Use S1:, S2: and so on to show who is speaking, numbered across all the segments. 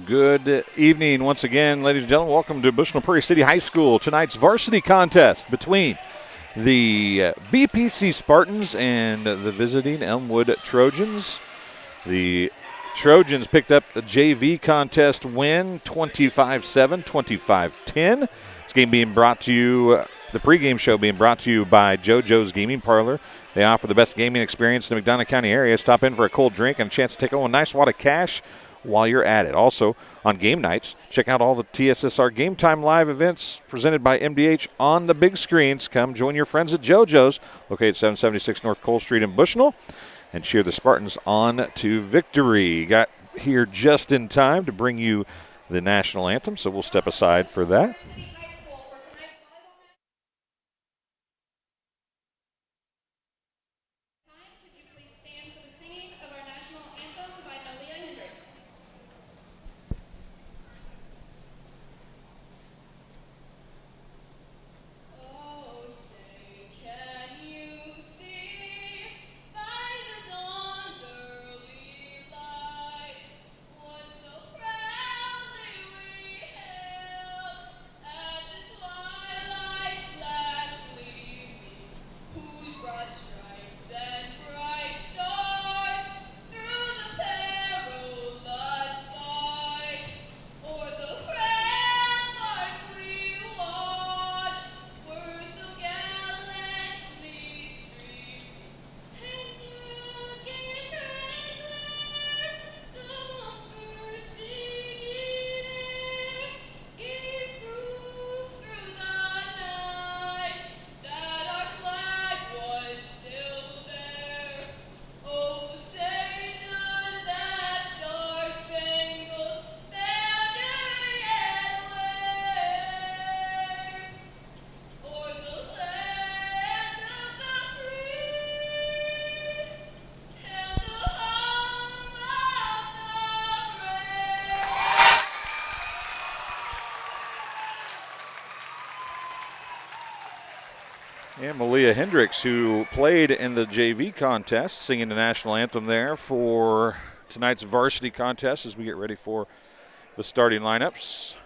S1: Good evening once again, ladies and gentlemen. Welcome to Bushnell Prairie City High School. Tonight's varsity contest between the BPC Spartans and the visiting Elmwood Trojans. The Trojans picked up the JV contest win 25-7, 25-10. This game being brought to you, the pregame show being brought to you by JoJo's Gaming Parlor. They offer the best gaming experience in the McDonough County area. Stop in for a cold drink and a chance to take home a nice wad of cash while you're at it. Also, on game nights, check out all the TSSR Game Time Live events presented by MDH on the big screens. Come join your friends at JoJo's, located 776 North Cole Street in Bushnell, and cheer the Spartans on to victory. Got here just in time to bring you the national anthem, so we'll step aside for that. And Malia Hendricks, who played in the JV contest, singing the national anthem there for tonight's varsity contest as we get ready for the starting lineups.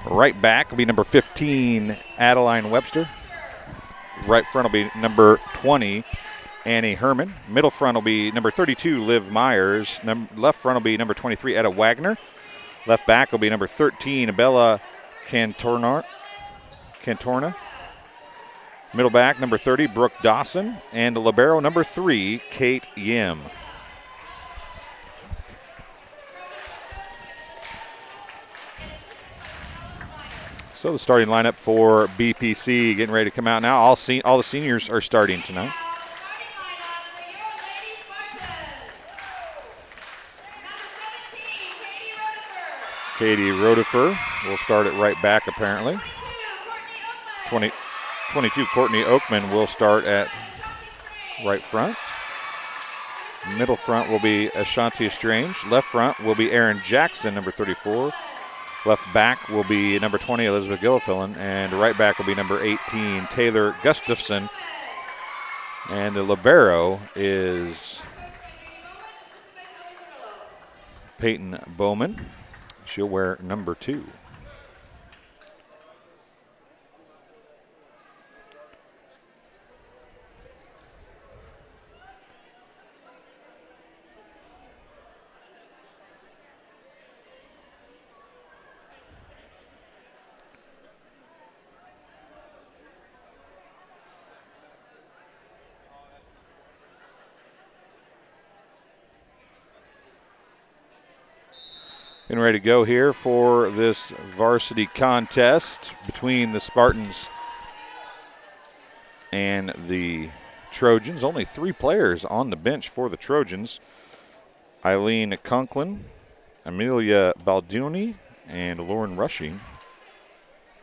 S1: Right back will be number 15, Adeline Webster. Right front will be number 20, Annie Herman. Middle front will be number 32, Liv Myers. Left front will be number 23, Etta Wagner. Left back will be number 13, Bella Cantorna. Middle back, number 30, Brooke Dawson. And the libero, number 3, Kate Yim. So the starting lineup for BPC getting ready to come out now. All the seniors are starting tonight. Katie Rodefer will start at right back, apparently. 22, Courtney Oakman will start at right front. Middle front will be Ashanti Strange. Left front will be Erin Jackson, number 34. Left back will be number 20, Elizabeth Gillifillan. And right back will be number 18, Taylor Gustafson. And the libero is Peyton Bowman. She'll wear number 2. Getting ready to go here for this varsity contest between the Spartans and the Trojans. Only 3 players on the bench for the Trojans. Eileen Conklin, Amelia Balduni, and Lauren Rushing.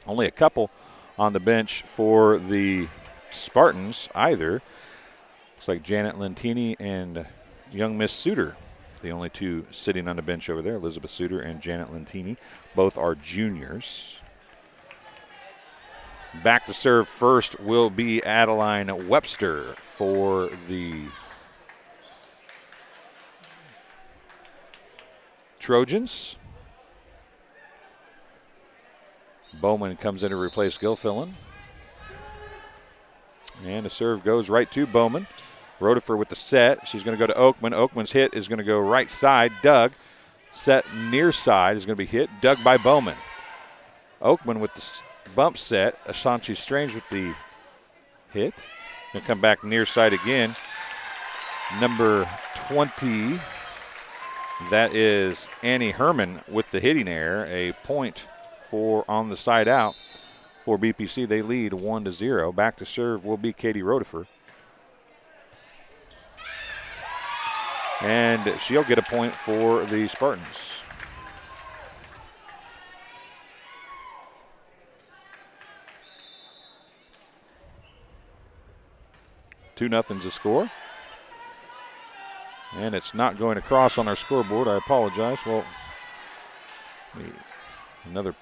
S1: Only a couple on the bench for the Spartans either. Looks like Janet Lentini and young Miss Suter. The only 2 sitting on the bench over there, Elizabeth Suter and Janet Lentini. Both are juniors. Back to serve first will be Adeline Webster for the Trojans. Bowman comes in to replace Gilfillan. And the serve goes right to Bowman. Rotifer with the set. She's going to go to Oakman. Oakman's hit is going to go right side. Doug. Set near side is going to be hit. Dug by Bowman. Oakman with the bump set. Ashanti Strange with the hit. Going to come back near side again. Number 20. That is Annie Herman with the hitting error. A point for on the side out for BPC. They lead 1-0. Back to serve will be Katie Rotifer. And she'll get a point for the Spartans. Two nothing's the score. And it's not going across on our scoreboard. I apologize. Well, another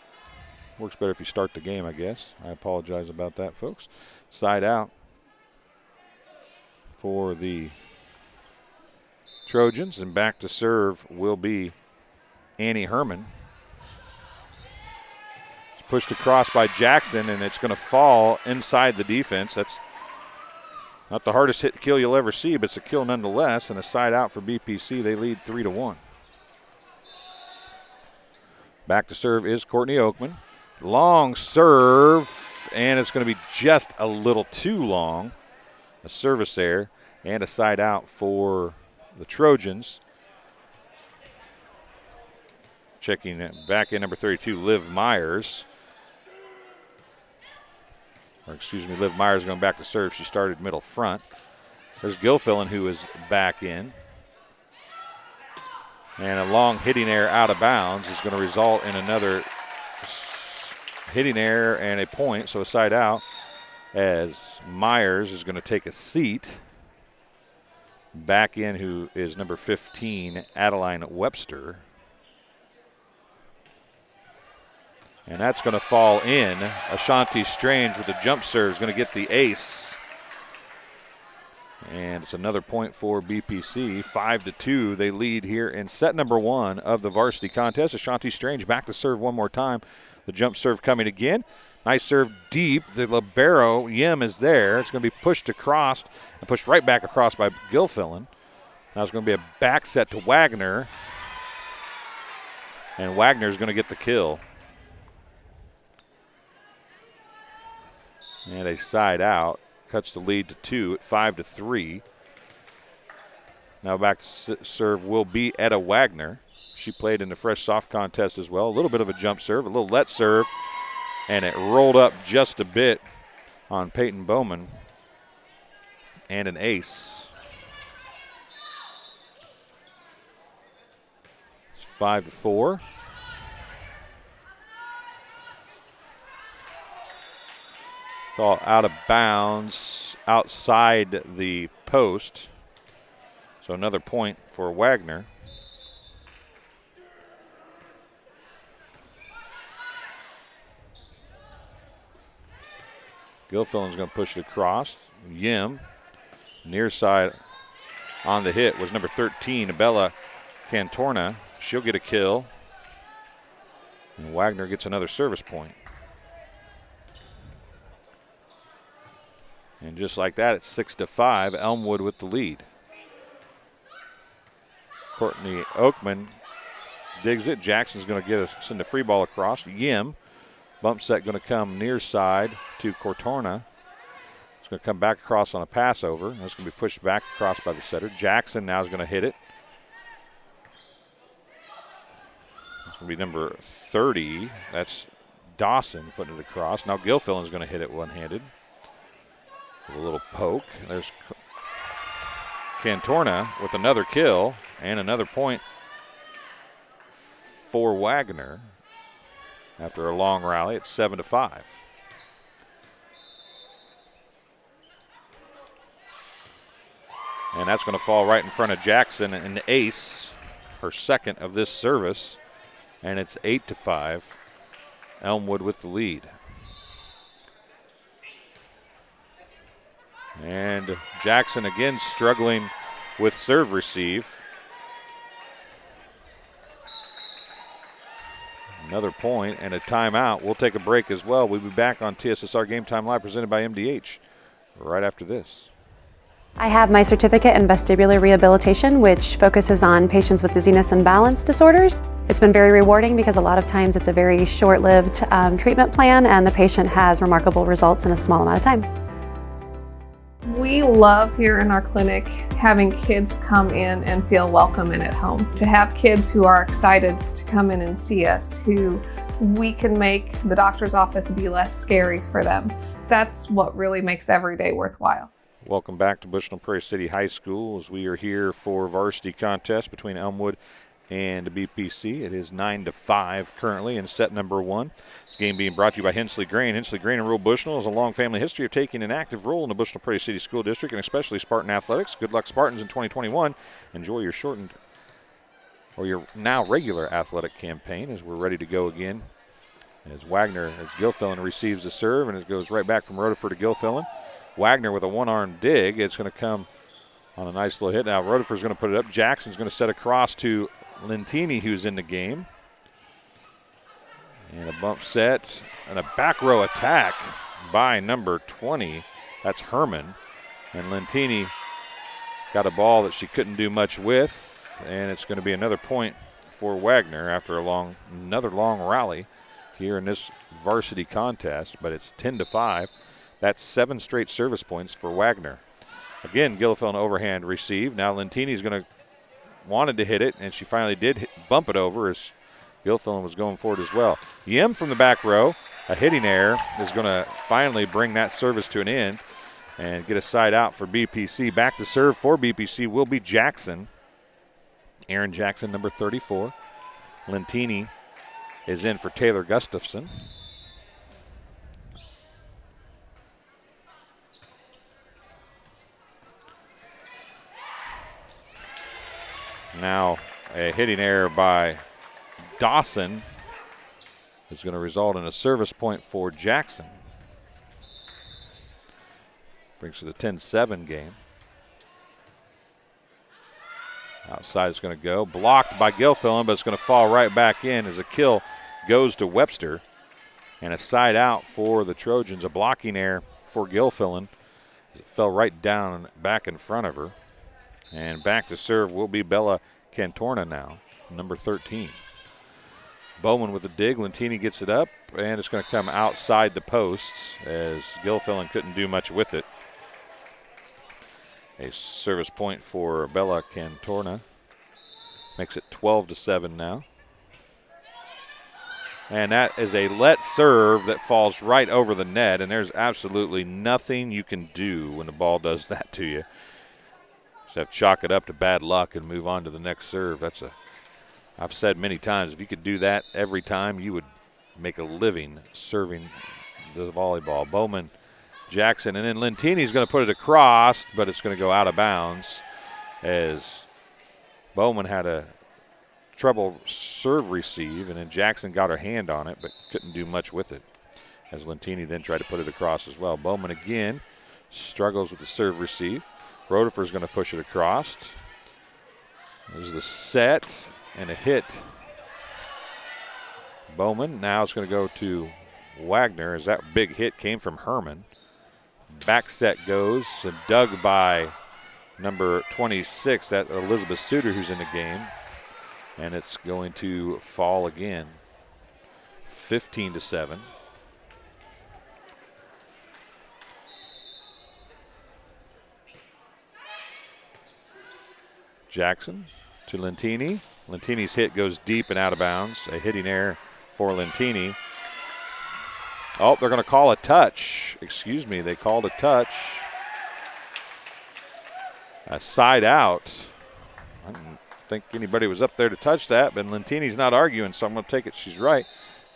S1: works better if you start the game, I guess. I apologize about that, folks. Side out for the Trojans, and back to serve will be Annie Herman. It's pushed across by Jackson, and it's going to fall inside the defense. That's not the hardest hit kill you'll ever see, but it's a kill nonetheless, and a side out for BPC. They lead 3-1. Back to serve is Courtney Oakman. Long serve, and it's going to be just a little too long. A service there, and a side out for the Trojans. Checking back in number 32, Liv Myers. Liv Myers going back to serve. She started middle front. There's Gilfillan, who is back in. And a long hitting error out of bounds is going to result in another hitting error and a point, so a side out, as Myers is going to take a seat. Back in, who is number 15, Adeline Webster. And that's going to fall in. Ashanti Strange with the jump serve is going to get the ace. And it's another point for BPC. 5-2, they lead here in set number 1 of the varsity contest. Ashanti Strange back to serve one more time. The jump serve coming again. Nice serve deep. The libero, Yim, is there. It's going to be pushed across and pushed right back across by Gilfillan. Now it's going to be a back set to Wagner. And Wagner is going to get the kill. And a side out. Cuts the lead to 2 at 5-3. Now back to serve will be Etta Wagner. She played in the fresh soft contest as well. A little bit of a jump serve, a little let serve. And it rolled up just a bit on Peyton Bowman. And an ace. It's 5-4. Call out of bounds outside the post. So another point for Wagner. Gilfillan's going to push it across. Yim, near side on the hit was number 13, Bella Cantorna. She'll get a kill. And Wagner gets another service point. And just like that, it's 6-5. Elmwood with the lead. Courtney Oakman digs it. Jackson's going to send a free ball across. Yim. Bump set going to come near side to Cortorna. It's going to come back across on a pass over. That's going to be pushed back across by the setter. Jackson now is going to hit it. It's going to be number 30. That's Dawson putting it across. Now Gilfillan's going to hit it one-handed. With a little poke. There's Cantorna with another kill and another point for Wagner. After a long rally, it's 7-5. And that's going to fall right in front of Jackson, an ace, her second of this service. And it's 8-5. Elmwood with the lead. And Jackson again struggling with serve receive. Another point and a timeout. We'll take a break as well. We'll be back on TSSR Game Time Live presented by MDH right after this.
S2: I have my certificate in vestibular rehabilitation, which focuses on patients with dizziness and balance disorders. It's been very rewarding because a lot of times it's a very short-lived treatment plan and the patient has remarkable results in a small amount of time.
S3: We love here in our clinic having kids come in and feel welcome and at home. To have kids who are excited to come in and see us, who we can make the doctor's office be less scary for them. That's what really makes every day worthwhile.
S1: Welcome back to Bushnell Prairie City High School as we are here for varsity contest between Elmwood and BPC. It is 9-5 currently in set number 1. This game being brought to you by Hensley Grain. Hensley Grain in rural Bushnell has a long family history of taking an active role in the Bushnell Prairie City School District and especially Spartan athletics. Good luck, Spartans, in 2021. Enjoy your shortened or your now regular athletic campaign as we're ready to go again. As Gilfillan receives the serve and it goes right back from Rutherford to Gilfillan. Wagner with a one-arm dig. It's going to come on a nice little hit. Now Rutherford's going to put it up. Jackson's going to set across to Lentini, who's in the game. And a bump set and a back row attack by number 20. That's Herman. And Lentini got a ball that she couldn't do much with. And it's going to be another point for Wagner after another long rally here in this varsity contest. But it's 10-5. That's 7 straight service points for Wagner. Again, Gilfillan overhand receive. Now Lentini's wanted to hit it, and she finally did bump it over as Gilfillan was going for it as well. Yim from the back row, a hitting error, is going to finally bring that service to an end and get a side out for BPC. Back to serve for BPC will be Jackson. Aaron Jackson, number 34. Lentini is in for Taylor Gustafson. Now a hitting error by Dawson is going to result in a service point for Jackson. Brings it to 10-7 game. Outside is going to go. Blocked by Gilfillan, but it's going to fall right back in as a kill goes to Webster. And a side out for the Trojans. A blocking error for Gilfillan. It fell right down back in front of her. And back to serve will be Bella Cantorna now, number 13. Bowman with a dig. Lentini gets it up, and it's going to come outside the posts as Gilfillan couldn't do much with it. A service point for Bella Cantorna. Makes it 12-7 now. And that is a let serve that falls right over the net, and there's absolutely nothing you can do when the ball does that to you. Just have to chalk it up to bad luck and move on to the next serve. I've said many times, if you could do that every time, you would make a living serving the volleyball. Bowman, Jackson, and then Lentini's going to put it across, but it's going to go out of bounds as Bowman had a trouble serve receive, and then Jackson got her hand on it, but couldn't do much with it as Lentini then tried to put it across as well. Bowman again struggles with the serve receive. Rutherford's going to push it across. There's the set and a hit. Bowman, now it's going to go to Wagner as that big hit came from Herman. Back set goes, dug by number 26, that Elizabeth Suter who's in the game. And it's going to fall again, 15-7. Jackson to Lentini. Lentini's hit goes deep and out of bounds. A hitting error for Lentini. Oh, they're going to call a touch. Excuse me, they called a touch. A side out. I didn't think anybody was up there to touch that, but Lentini's not arguing, so I'm going to take it she's right.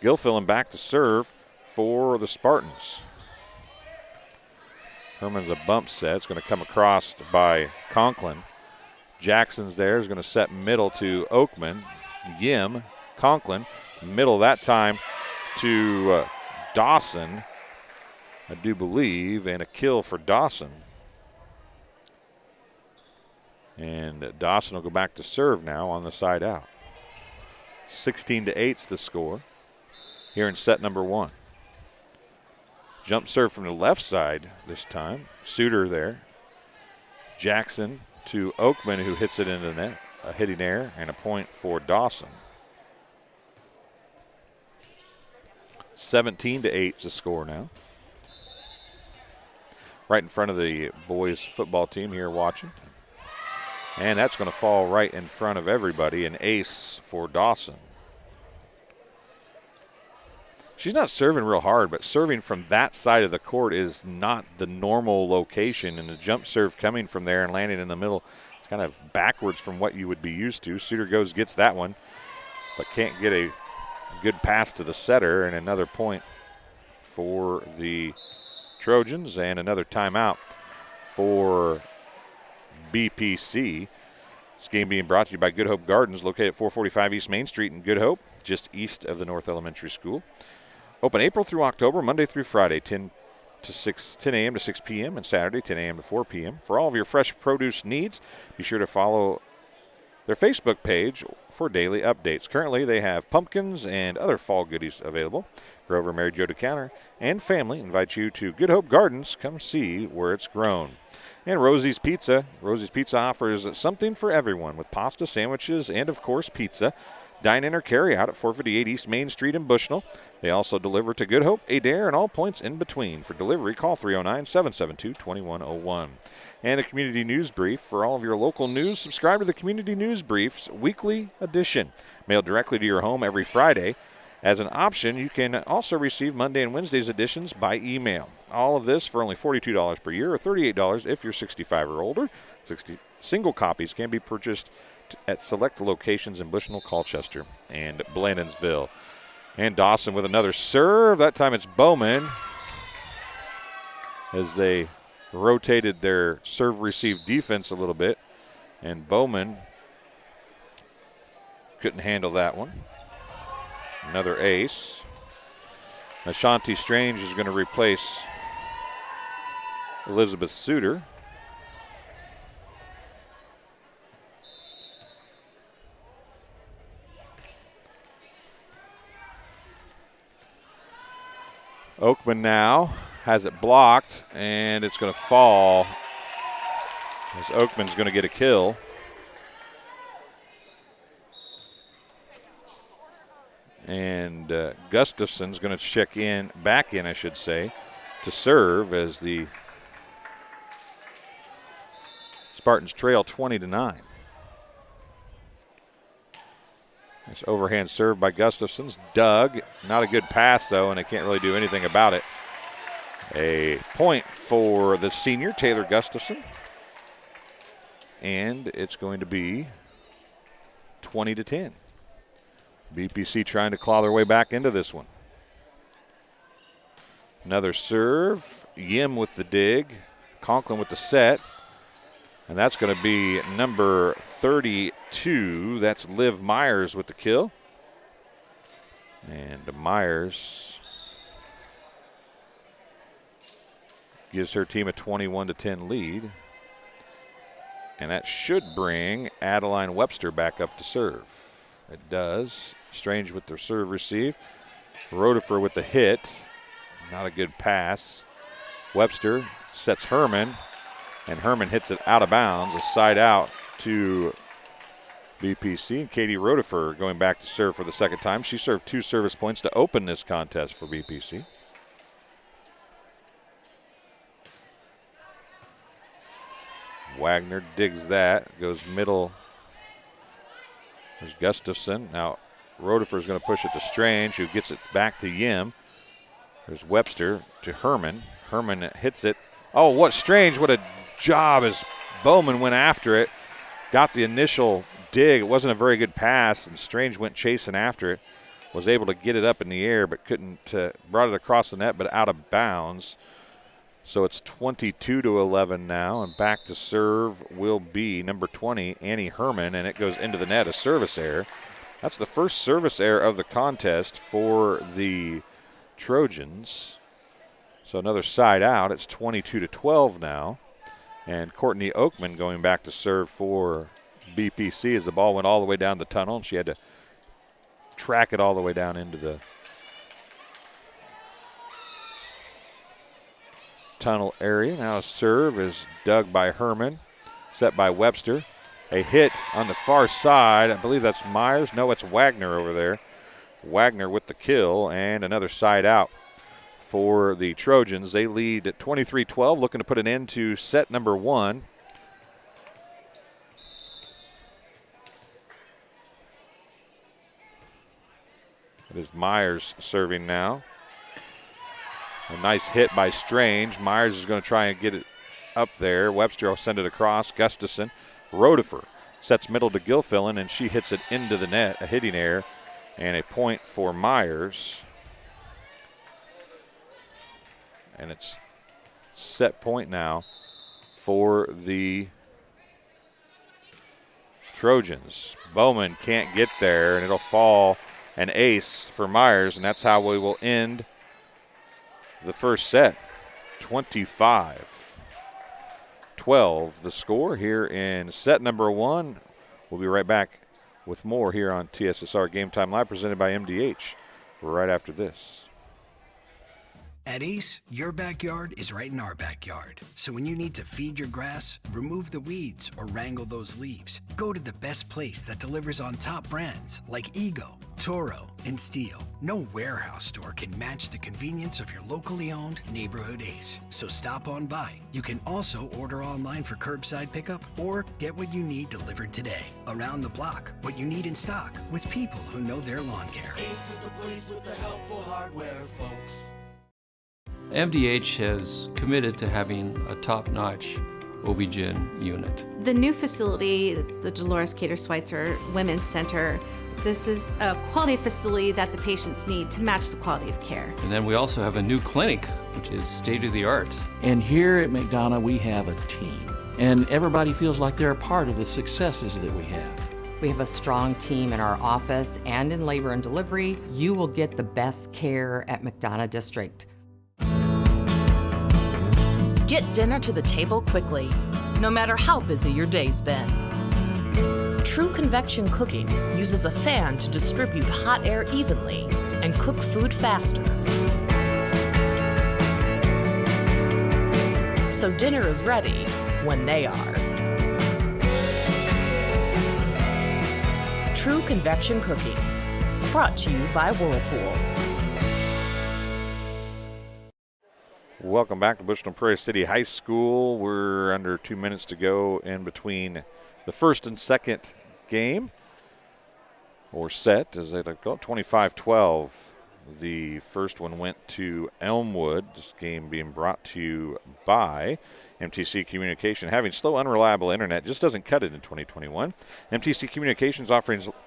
S1: Gilfillan back to serve for the Spartans. Herman's a bump set. It's going to come across by Conklin. Jackson's there, is going to set middle to Oakman. Yim, Conklin, middle that time to Dawson, I do believe, and a kill for Dawson. And Dawson will go back to serve now on the side out. 16-8's the score. here in set number 1. Jump serve from the left side this time. Suter there. Jackson to Oakman, who hits it into the net. A hitting error and a point for Dawson. 17-8 is the score now. Right in front of the boys football team here watching. And that's going to fall right in front of everybody. An ace for Dawson. She's not serving real hard, but serving from that side of the court is not the normal location. And the jump serve coming from there and landing in the middle, it's kind of backwards from what you would be used to. Suter gets that one, but can't get a good pass to the setter. And another point for the Trojans and another timeout for BPC. This game being brought to you by Good Hope Gardens, located at 445 East Main Street in Good Hope, just east of the North Elementary School. Open April through October, Monday through Friday, 10 a.m. to 6 p.m., and Saturday, 10 a.m. to 4 p.m. For all of your fresh produce needs, be sure to follow their Facebook page for daily updates. Currently, they have pumpkins and other fall goodies available. Grover, Mary Jo DeCounter, and family invite you to Good Hope Gardens. Come see where it's grown. And Rosie's Pizza. Rosie's Pizza offers something for everyone with pasta, sandwiches, and, of course, pizza. Dine in or carry out at 458 East Main Street in Bushnell. They also deliver to Good Hope, Adair, and all points in between. For delivery, call 309-772-2101. And a community news brief. For all of your local news, subscribe to the Community News Brief's weekly edition. Mailed directly to your home every Friday. As an option, you can also receive Monday and Wednesday's editions by email. All of this for only $42 per year or $38 if you're 65 or older. 60 single copies can be purchased at select locations in Bushnell, Colchester, and Blandonsville. And Dawson with another serve. That time it's Bowman as they rotated their serve-receive defense a little bit. And Bowman couldn't handle that one. Another ace. Ashanti Strange is going to replace Elizabeth Suter. Oakman now has it blocked, and it's going to fall as Oakman's going to get a kill. And Gustafson's going to check in, back in, I should say, to serve as the Spartans trail 20-9. This overhand serve by Gustafson's dug. Not a good pass, though, and they can't really do anything about it. A point for the senior, Taylor Gustafson. And it's going to be 20-10. BPC trying to claw their way back into this one. Another serve. Yim with the dig. Conklin with the set. And that's going to be number 32. That's Liv Myers with the kill. And Myers gives her team a 21-10 lead. And that should bring Adeline Webster back up to serve. It does. Strange with the serve receive. Rotifer with the hit. Not a good pass. Webster sets Herman. And Herman hits it out of bounds, a side out to BPC. And Katie Rotifer going back to serve for the second time. She served 2 service points to open this contest for BPC. Wagner digs that, goes middle. There's Gustafson. Now Rotifer's going to push it to Strange, who gets it back to Yim. There's Webster to Herman. Herman hits it. Oh, what Strange, what a job as Bowman went after it. Got the initial dig. It wasn't a very good pass, and Strange went chasing after it. Was able to get it up in the air, but couldn't, brought it across the net, but out of bounds. So it's 22-11 now, and back to serve will be number 20, Annie Herman, and it goes into the net, a service error. That's the first service error of the contest for the Trojans. So another side out. It's 22-12 now. And Courtney Oakman going back to serve for BPC as the ball went all the way down the tunnel, and she had to track it all the way down into the tunnel area. Now a serve is dug by Herman, set by Webster. A hit on the far side. I believe that's Myers. No, it's Wagner over there. Wagner with the kill, and another side out for the Trojans. They lead at 23-12, looking to put an end to set number 1. It is Myers serving now. A nice hit by Strange. Myers is going to try and get it up there. Webster will send it across. Gustafson. Rodefer sets middle to Gilfillan, and she hits it into the net, a hitting error, and a point for Myers. And it's set point now for the Trojans. Bowman can't get there, and it'll fall an ace for Myers, and that's how we will end the first set. 25-12 the score here in set number 1. We'll be right back with more here on TSSR Game Time Live, presented by MDH, right after this.
S4: At Ace, your backyard is right in our backyard. So when you need to feed your grass, remove the weeds, or wrangle those leaves, go to the best place that delivers on top brands like Ego, Toro, and Steel. No warehouse store can match the convenience of your locally owned neighborhood Ace. So stop on by. You can also order online for curbside pickup or get what you need delivered today. Around the block, what you need in stock with people who know their lawn care.
S5: Ace is the place with the helpful hardware, folks.
S6: MDH has committed to having a top-notch OB-GYN unit.
S7: The new facility, the Dolores Cater Schweitzer Women's Center, this is a quality facility that the patients need to match the quality of care.
S6: And then we also have a new clinic, which is state-of-the-art.
S8: And here at McDonough, we have a team. And everybody feels like they're a part of the successes that we have.
S9: We have a strong team in our office and in labor and delivery. You will get the best care at McDonough District.
S10: Get dinner to the table quickly, no matter how busy your day's been. True convection cooking uses a fan to distribute hot air evenly and cook food faster. So dinner is ready when they are. True convection cooking, brought to you by Whirlpool.
S1: Welcome back to Bushnell Prairie City High School. We're under 2 minutes to go in between the first and second game, or set, as they like to call it. 25-12. The first one went to Elmwood. This game being brought to you by MTC Communication. Having slow, unreliable internet just doesn't cut it in 2021. MTC Communications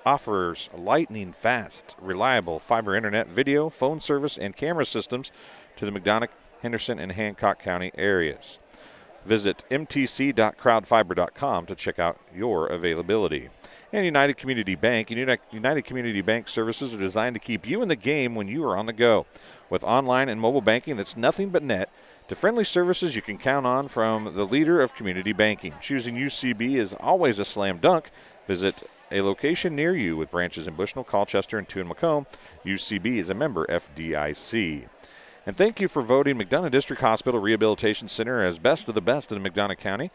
S1: offers lightning fast, reliable fiber internet, video, phone service, and camera systems to the McDonough, Henderson, and Hancock County areas. Visit mtc.crowdfiber.com to check out your availability. And United Community Bank. United Community Bank services are designed to keep you in the game when you are on the go. With online and mobile banking that's nothing but net, to friendly services you can count on from the leader of community banking. Choosing UCB is always a slam dunk. Visit a location near you with branches in Bushnell, Colchester, and 2 in Macomb. UCB is a member FDIC. And thank you for voting McDonough District Hospital Rehabilitation Center as best of the best in McDonough County.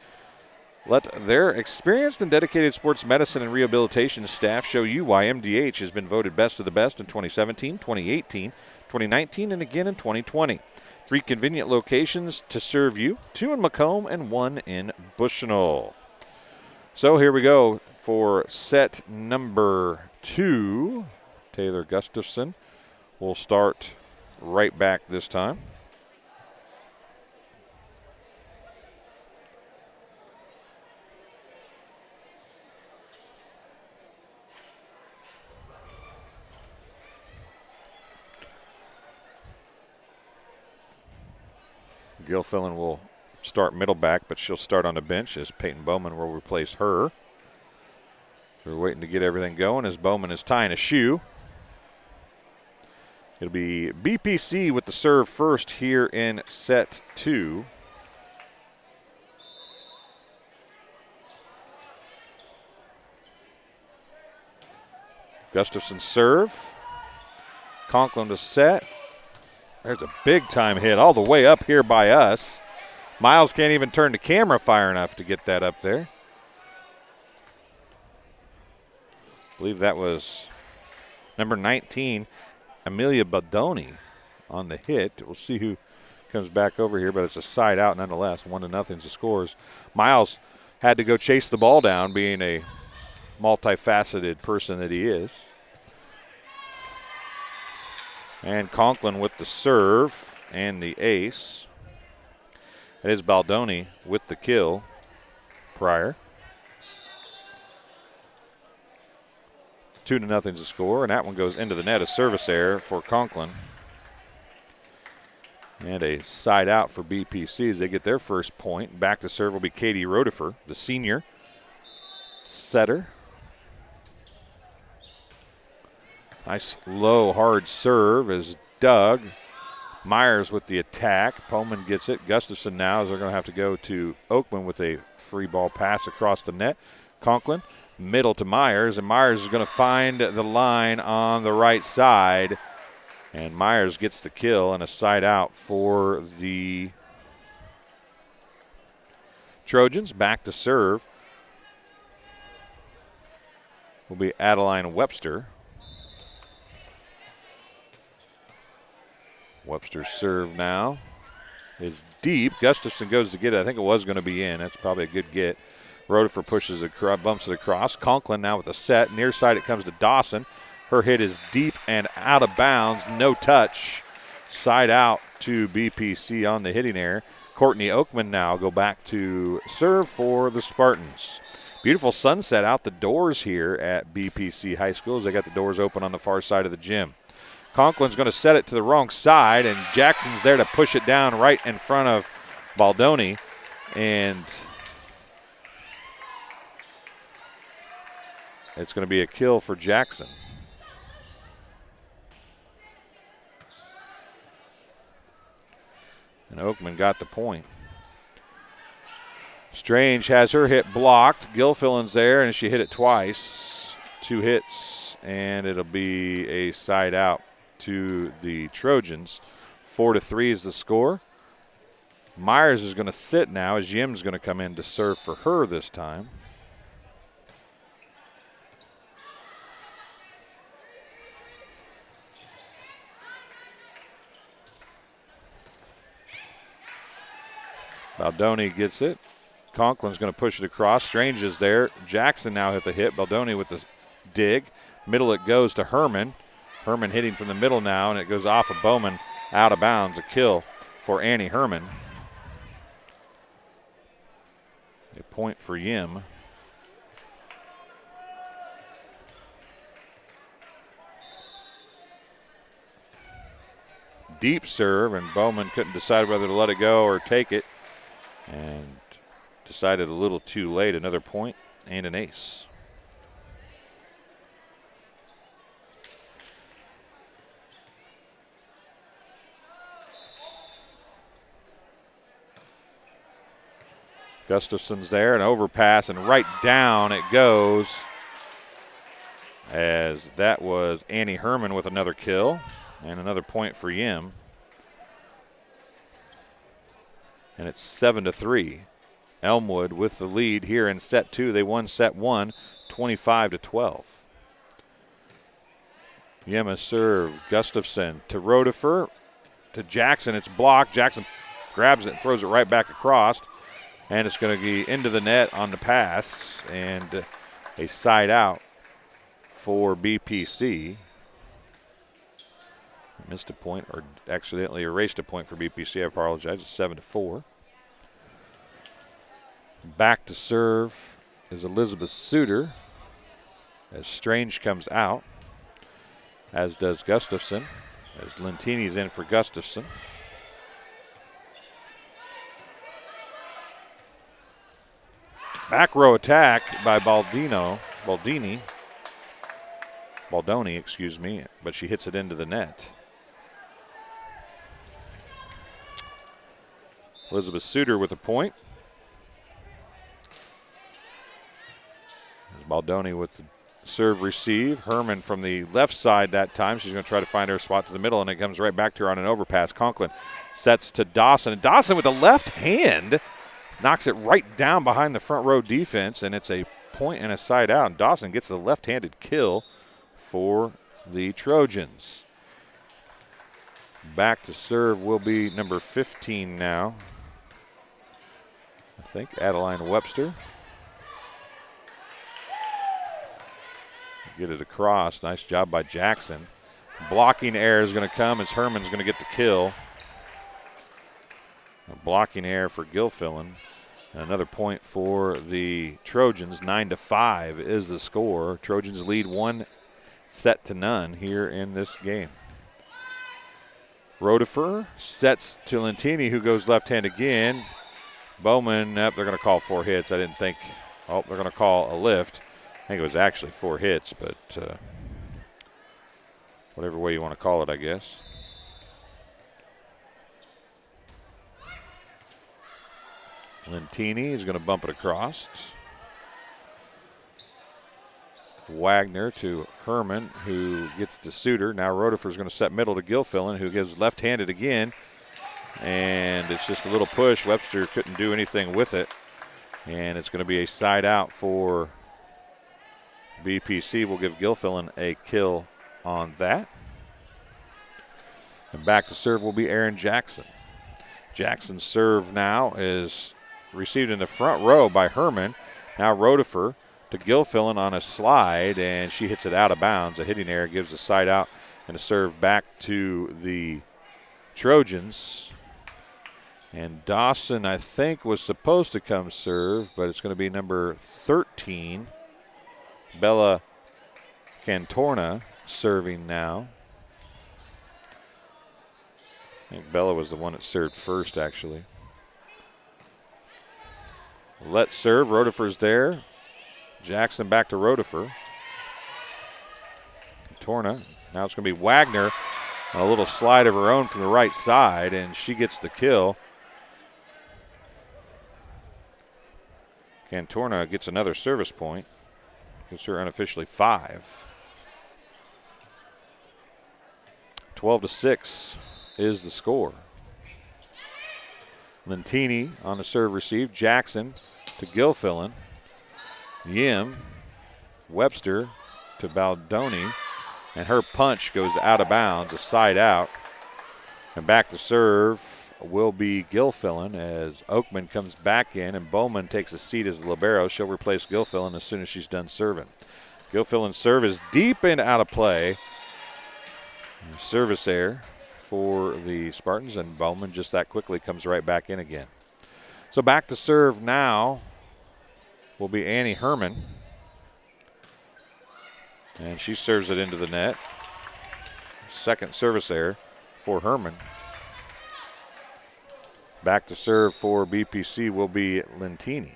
S1: Let their experienced and dedicated sports medicine and rehabilitation staff show you why MDH has been voted best of the best in 2017, 2018, 2019, and again in 2020. 3 convenient locations to serve you, 2 in Macomb and 1 in Bushnell. So here we go for set number 2. Taylor Gustafson will start right back this time. Gilfillan will start middle back, but she'll start on the bench as Peyton Bowman will replace her. We're waiting to get everything going as Bowman is tying a shoe. It'll be BPC with the serve first here in set 2. Gustafson serve. Conklin to set. There's a big time hit all the way up here by us. Miles can't even turn the camera far enough to get that up there. I believe that was number 19, Amelia Badoni on the hit. We'll see who comes back over here, but it's a side out nonetheless. 1-0 the scores. Miles had to go chase the ball down, being a multifaceted person that he is. And Conklin with the serve and the ace. It is Baldoni with the kill prior. 2-0 the score, and that one goes into the net. A service error for Conklin. And a side out for BPC as they get their first point. Back to serve will be Katie Rodefer, the senior setter. Nice low, hard serve as Doug Myers with the attack. Pullman gets it. Gustafson now as they're going to have to go to Oakman with a free ball pass across the net. Conklin, middle to Myers, and Myers is going to find the line on the right side. And Myers gets the kill and a side out for the Trojans. Back to serve will be Adeline Webster. Webster's serve now is deep. Gustafson goes to get it. I think it was going to be in. That's probably a good get. Rodefer pushes it, bumps it across. Conklin now with a set. Near side it comes to Dawson. Her hit is deep and out of bounds. No touch. Side out to BPC on the hitting error. Courtney Oakman now go back to serve for the Spartans. Beautiful sunset out the doors here at BPC High School as they got the doors open on the far side of the gym. Conklin's going to set it to the wrong side, and Jackson's there to push it down right in front of Baldoni. And it's going to be a kill for Jackson. And Oakman got the point. Strange has her hit blocked. Gilfillan's there, and she hit it twice. 2 hits, and it'll be a side out to the Trojans. 4-3 is the score. Myers is going to sit now as Yim's going to come in to serve for her this time. Baldoni gets it. Conklin's going to push it across. Strange is there. Jackson now hit the hit. Baldoni with the dig. Middle it goes to Herman. Herman hitting from the middle now, and it goes off of Bowman out of bounds. A kill for Annie Herman. A point for Yim. Deep serve, and Bowman couldn't decide whether to let it go or take it. And decided a little too late. Another point and an ace. Gustafson's there, an overpass, and right down it goes. As that was Annie Herman with another kill and another point for Yim. And it's 7-3. Elmwood with the lead here in set 2. They won set 1, 25-12. Yim serve. Gustafson to Rodefer. To Jackson. It's blocked. Jackson grabs it and throws it right back across. And it's going to be into the net on the pass. And a side out for BPC. Missed a point or accidentally erased a point for BPC. I apologize. It's 7-4. Back to serve is Elizabeth Suter as Strange comes out, as does Gustafson, as Lentini's in for Gustafson. Back row attack by Baldoni, excuse me, but she hits it into the net. Elizabeth Suter with a point. Baldoni with the serve receive. Herman from the left side that time. She's going to try to find her spot to the middle, and it comes right back to her on an overpass. Conklin sets to Dawson. And Dawson with the left hand knocks it right down behind the front row defense, and it's a point and a side out. And Dawson gets the left-handed kill for the Trojans. Back to serve will be number 15 now. I think Adeline Webster. Get it across. Nice job by Jackson. Blocking error is going to come as Herman's going to get the kill. A blocking error for Gilfillan. Another point for the Trojans. 9-5 is the score. Trojans lead 1-0 here in this game. Rodefer sets to Lentini, who goes left hand again. Bowman, they're going to call 4 hits. I didn't think, they're going to call a lift. I think it was actually 4 hits, but whatever way you want to call it, I guess. Lentini is going to bump it across. Wagner to Herman, who gets to Suter. Now Rodefer is going to set middle to Gilfillan, who gives left-handed again. And it's just a little push. Webster couldn't do anything with it. And it's going to be a side out for BPC. Will give Gilfillan a kill on that. And back to serve will be Aaron Jackson. Jackson's serve now is received in the front row by Herman. Now Rodefer to Gilfillan on a slide, and she hits it out of bounds. A hitting error gives a side out and a serve back to the Trojans. And Dawson, I think, was supposed to come serve, but it's going to be number 13, Bella Cantorna, serving now. I think Bella was the one that served first, actually. Let's serve. Rodefer's there. Jackson back to Rodefer. Cantorna. Now it's going to be Wagner. A little slide of her own from the right side, and she gets the kill. Cantorna gets another service point. Gives her unofficially 5. 12-6 is the score. Lentini on the serve receive. Jackson to Gilfillan. Yim. Webster to Baldoni. And her punch goes out of bounds, a side out. And back to serve will be Gilfillan as Oakman comes back in, and Bowman takes a seat as the libero. She'll replace Gilfillan as soon as she's done serving. Gilfillan's serve is deep and out of play. Service error for the Spartans, and Bowman just that quickly comes right back in again. So back to serve now will be Annie Herman. And she serves it into the net. Second service error for Herman. Back to serve for BPC will be Lentini.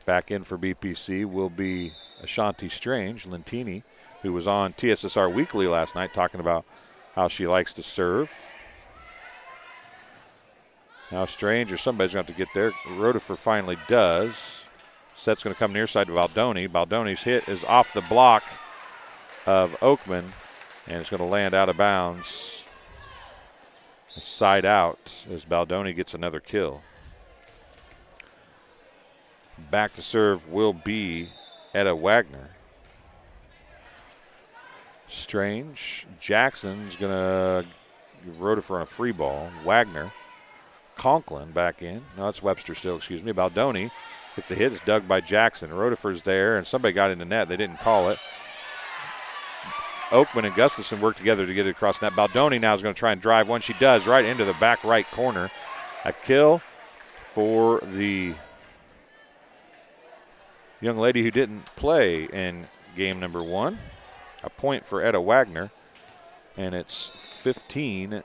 S1: Back in for BPC will be Ashanti Strange. Lentini, who was on TSSR Weekly last night talking about how she likes to serve. Now Strange or somebody's going to have to get there. Rodefer finally does. Set's going to come near side to Baldoni. Baldoni's hit is off the block of Oakman, and it's going to land out of bounds. Side out as Baldoni gets another kill. Back to serve will be Etta Wagner. Strange. Jackson's going to give Rodefer on a free ball. Wagner. Conklin back in. No, it's Webster still, excuse me. Baldoni gets the hit. It's dug by Jackson. Rodefer's there, and somebody got in the net. They didn't call it. Oakman and Gustafson work together to get it across net. Baldoni now is going to try and drive one. She does right into the back right corner. A kill for the young lady who didn't play in game number 1. A point for Etta Wagner, and it's 15-7.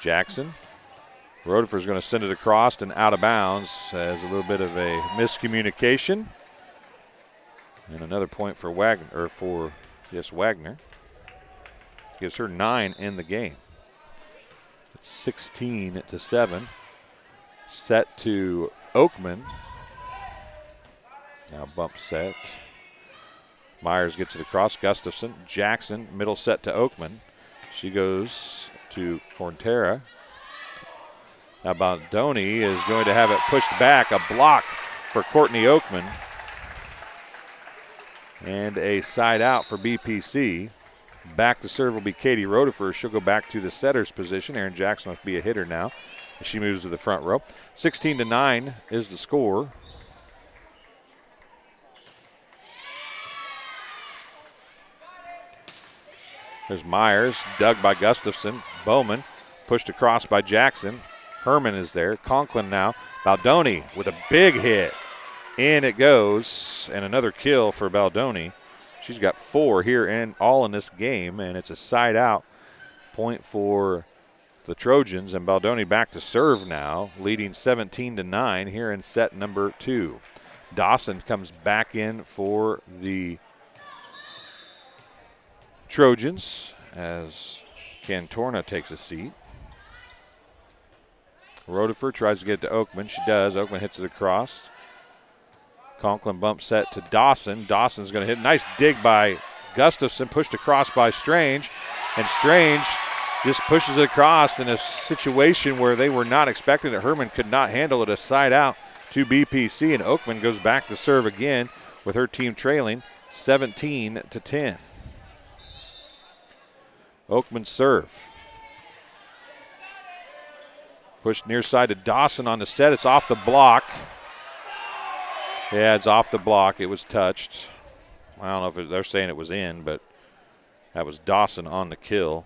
S1: Jackson. Rodefer's going to send it across and out of bounds as a little bit of a miscommunication. And another point for Wagner, or for, yes, Wagner. Gives her 9 in the game. It's 16-7. set to Oakman. Now bump set. Myers gets it across. Gustafson. Jackson. Middle set to Oakman. She goes to Cortera. Now Baldoni is going to have it pushed back. A block for Courtney Oakman. And a side out for BPC. Back to serve will be Katie Rodefer. She'll go back to the setter's position. Erin Jackson will be a hitter now. She moves to the front row. 16-9 is the score. There's Myers, dug by Gustafson. Bowman pushed across by Jackson. Herman is there. Conklin now. Baldoni with a big hit. In it goes, and another kill for Baldoni. She's got 4 here and all in this game, and it's a side out point for the Trojans, and Baldoni back to serve now, leading 17-9 here in set number 2. Dawson comes back in for the Trojans as Cantorna takes a seat. Rodefer tries to get it to Oakman. She does. Oakman hits it across. Conklin bump set to Dawson. Dawson's going to hit. Nice dig by Gustafson, pushed across by Strange. And Strange just pushes it across in a situation where they were not expecting it. Herman could not handle it. A side out to BPC, and Oakman goes back to serve again with her team trailing 17-10. Oakman serve. Pushed near side to Dawson on the set. It's off the block. Yeah, it's off the block. It was touched. I don't know if they're saying it was in, but that was Dawson on the kill.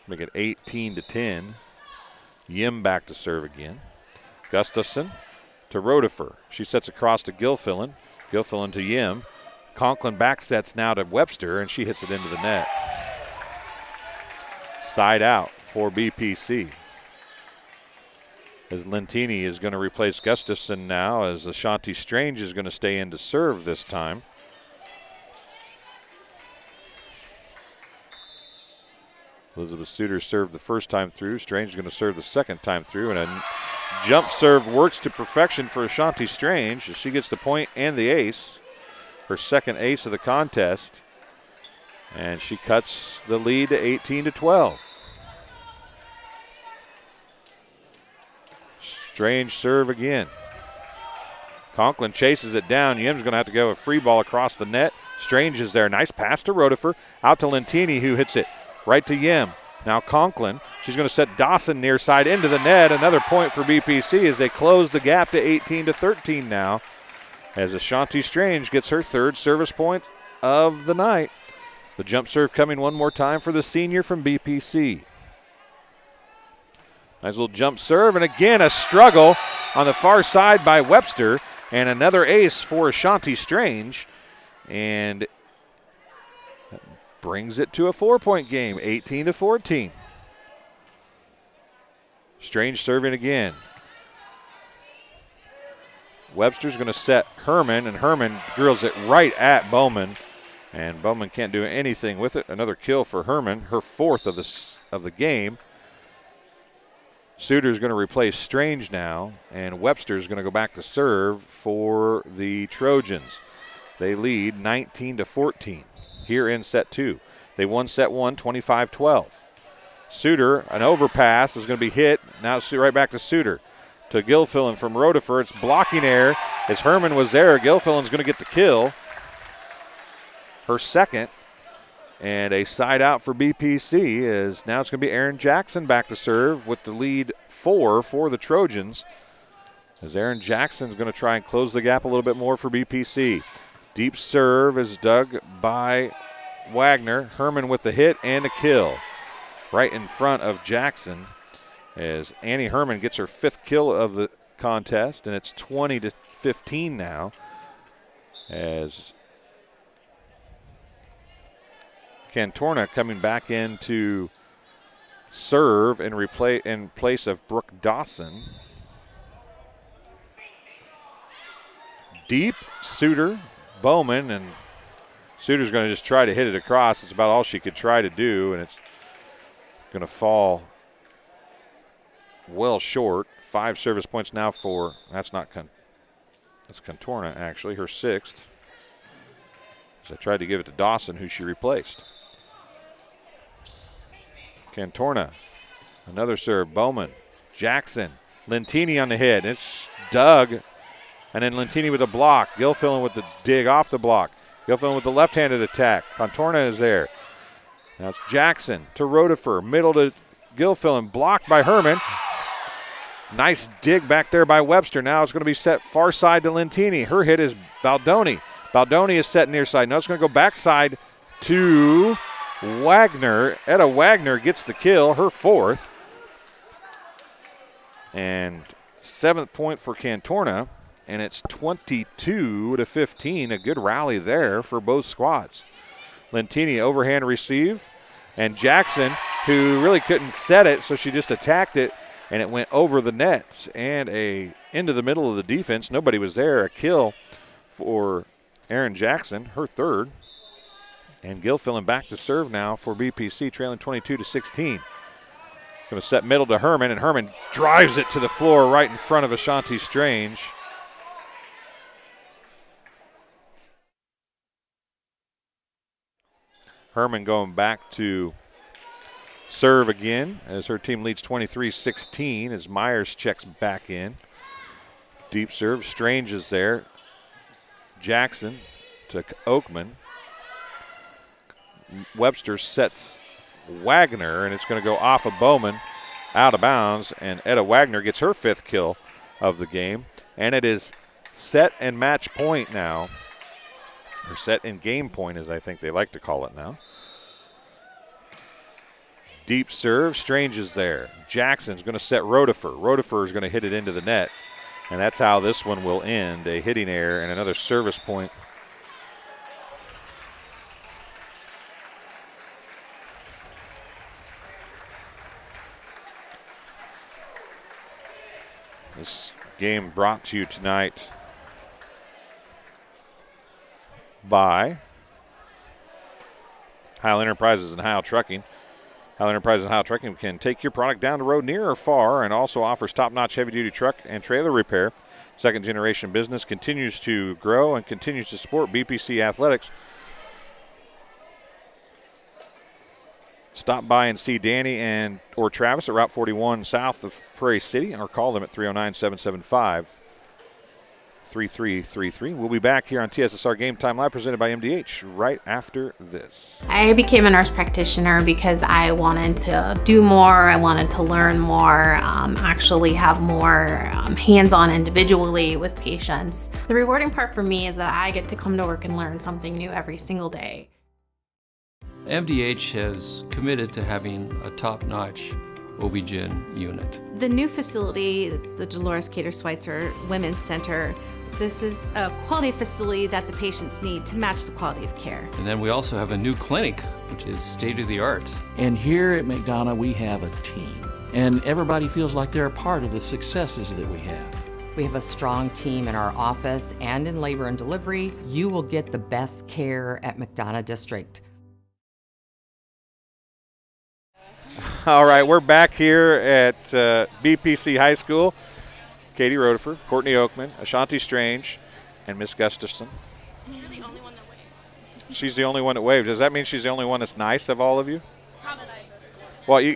S1: Make it 18-10. Yim back to serve again. Gustafson to Rodefer. She sets across to Gilfillan. Gilfillan to Yim. Conklin back sets now to Webster, and she hits it into the net. Side out for BPC. As Lentini is going to replace Gustafson now, as Ashanti Strange is going to stay in to serve this time. Elizabeth Suter served the first time through. Strange is going to serve the second time through, and a jump serve works to perfection for Ashanti Strange as she gets the point and the ace, her second ace of the contest, and she cuts the lead to 18-12. Strange serve again. Conklin chases it down. Yim's going to have to go a free ball across the net. Strange is there. Nice pass to Rodefer. Out to Lentini, who hits it right to Yim. Now Conklin. She's going to set Dawson near side into the net. Another point for BPC as they close the gap to 18-13 now, as Ashanti Strange gets her third service point of the night. The jump serve coming one more time for the senior from BPC. Nice little jump serve, and again a struggle on the far side by Webster, and another ace for Ashanti Strange, and that brings it to a 4-point game, 18-14. Strange serving again. Webster's going to set Herman, and Herman drills it right at Bowman, and Bowman can't do anything with it. Another kill for Herman, her fourth of the game. Suter's going to replace Strange now, and Webster's going to go back to serve for the Trojans. They lead 19-14 here in set 2. They won set 1, 25-12. Suter, an overpass is going to be hit. Now it's right back to Suter. To Gilfillan from Rodefer. It's blocking air as Herman was there. Gilfillan's going to get the kill. Her second. And a side out for BPC is now it's going to be Erin Jackson back to serve with the lead 4 for the Trojans. As Erin Jackson's going to try and close the gap a little bit more for BPC. Deep serve is dug by Wagner. Herman with the hit and a kill right in front of Jackson as Annie Herman gets her 5th kill of the contest, and it's 20-15 now as Cantorna coming back in to serve and replay in place of Brooke Dawson. Deep, Suter, Bowman, and Suter's going to just try to hit it across. It's about all she could try to do, and it's going to fall well short. 5 service points now for, that's Contorna, actually, her 6th. So I tried to give it to Dawson, who she replaced. Contorna, another serve. Bowman, Jackson, Lentini on the hit. It's Doug, and then Lentini with a block. Gilfillan with the dig off the block. Gilfillan with the left-handed attack. Contorna is there. Now it's Jackson to Rotifer, middle to Gilfillan, blocked by Herman. Nice dig back there by Webster. Now it's going to be set far side to Lentini. Her hit is Baldoni. Baldoni is set near side. Now it's going to go backside to Wagner. Etta Wagner gets the kill, her 4th. And 7th point for Contorna. And it's 22-15. A good rally there for both squads. Lentini overhand receive. And Jackson, who really couldn't set it, so she just attacked it. And it went over the net and into the middle of the defense. Nobody was there. A kill for Erin Jackson, her 3rd. And Gilfillan back to serve now for BPC, trailing 22-16. Going to set middle to Herman, and Herman drives it to the floor right in front of Ashanti Strange. Herman going back to serve again as her team leads 23-16 as Myers checks back in. Deep serve. Strange is there. Jackson to Oakman. Webster sets Wagner, and it's going to go off of Bowman out of bounds, and Etta Wagner gets her 5th kill of the game. And it is set and match point now, or set and game point as I think they like to call it now. Deep serve. Strange is there. Jackson's going to set Rotifer. Rotifer is going to hit it into the net. And that's how this one will end. A hitting error and another service point. This game brought to you tonight by Heil Enterprises and Heil Trucking. Heil Enterprises and Heil Trucking can take your product down the road near or far and also offers top-notch heavy-duty truck and trailer repair. Second-generation business continues to grow and continues to support BPC athletics. Stop by and see Danny or Travis at Route 41 south of Prairie City, or call them at 309-775-3333. We'll be back here on TSSR Game Time Live, presented by MDH, right after this.
S11: I became a nurse practitioner because I wanted to do more, I wanted to learn more, actually have more hands-on individually with patients. The rewarding part for me is that I get to come to work and learn something new every single day.
S6: MDH has committed to having a top-notch OB-GYN unit.
S7: The new facility, the Dolores Cater Schweitzer Women's Center, this is a quality facility that the patients need to match the quality of care.
S6: And then we also have a new clinic, which is state-of-the-art.
S8: And here at McDonough, we have a team. And everybody feels like they're a part of the successes that we have.
S9: We have a strong team in our office and in labor and delivery. You will get the best care at McDonough District.
S1: All right, we're back here at BPC High School. Katie Rotifer, Courtney Oakman, Ashanti Strange, and Miss Gustafson.
S12: You're the only one that waved.
S1: She's the only one that waved. Does that mean she's the only one that's nice of all of you?
S12: Probably nicest.
S1: Well, you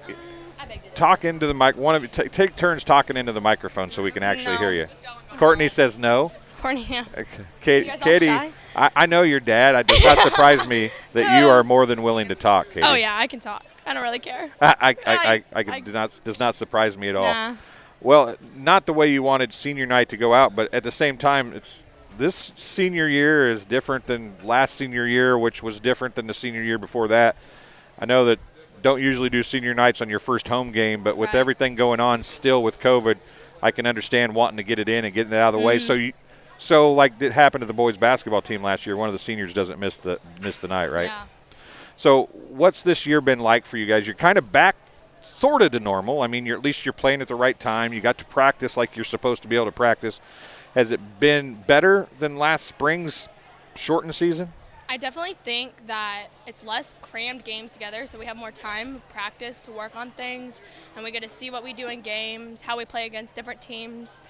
S1: talk into the mic. One of you take turns talking into the microphone so we can actually hear you. Courtney says no.
S12: Courtney, yeah.
S1: Katie, I know your dad. It does not surprise me that you are more than willing to talk, Katie.
S12: Oh yeah, I can talk. I don't really care.
S1: Does not surprise me at all.
S12: Nah.
S1: Well, not the way you wanted senior night to go out, but at the same time, this senior year is different than last senior year, which was different than the senior year before that. I know that don't usually do senior nights on your first home game, but with everything going on still with COVID, I can understand wanting to get it in and getting it out of the way. So like it happened to the boys basketball team last year, one of the seniors doesn't miss the night, right?
S12: Yeah.
S1: So what's this year been like for you guys? You're kind of back sort of to normal. I mean, at least you're playing at the right time. You got to practice like you're supposed to be able to practice. Has it been better than last spring's shortened season?
S12: I definitely think that it's less crammed games together, so we have more time, practice to work on things, and we get to see what we do in games, how we play against different teams.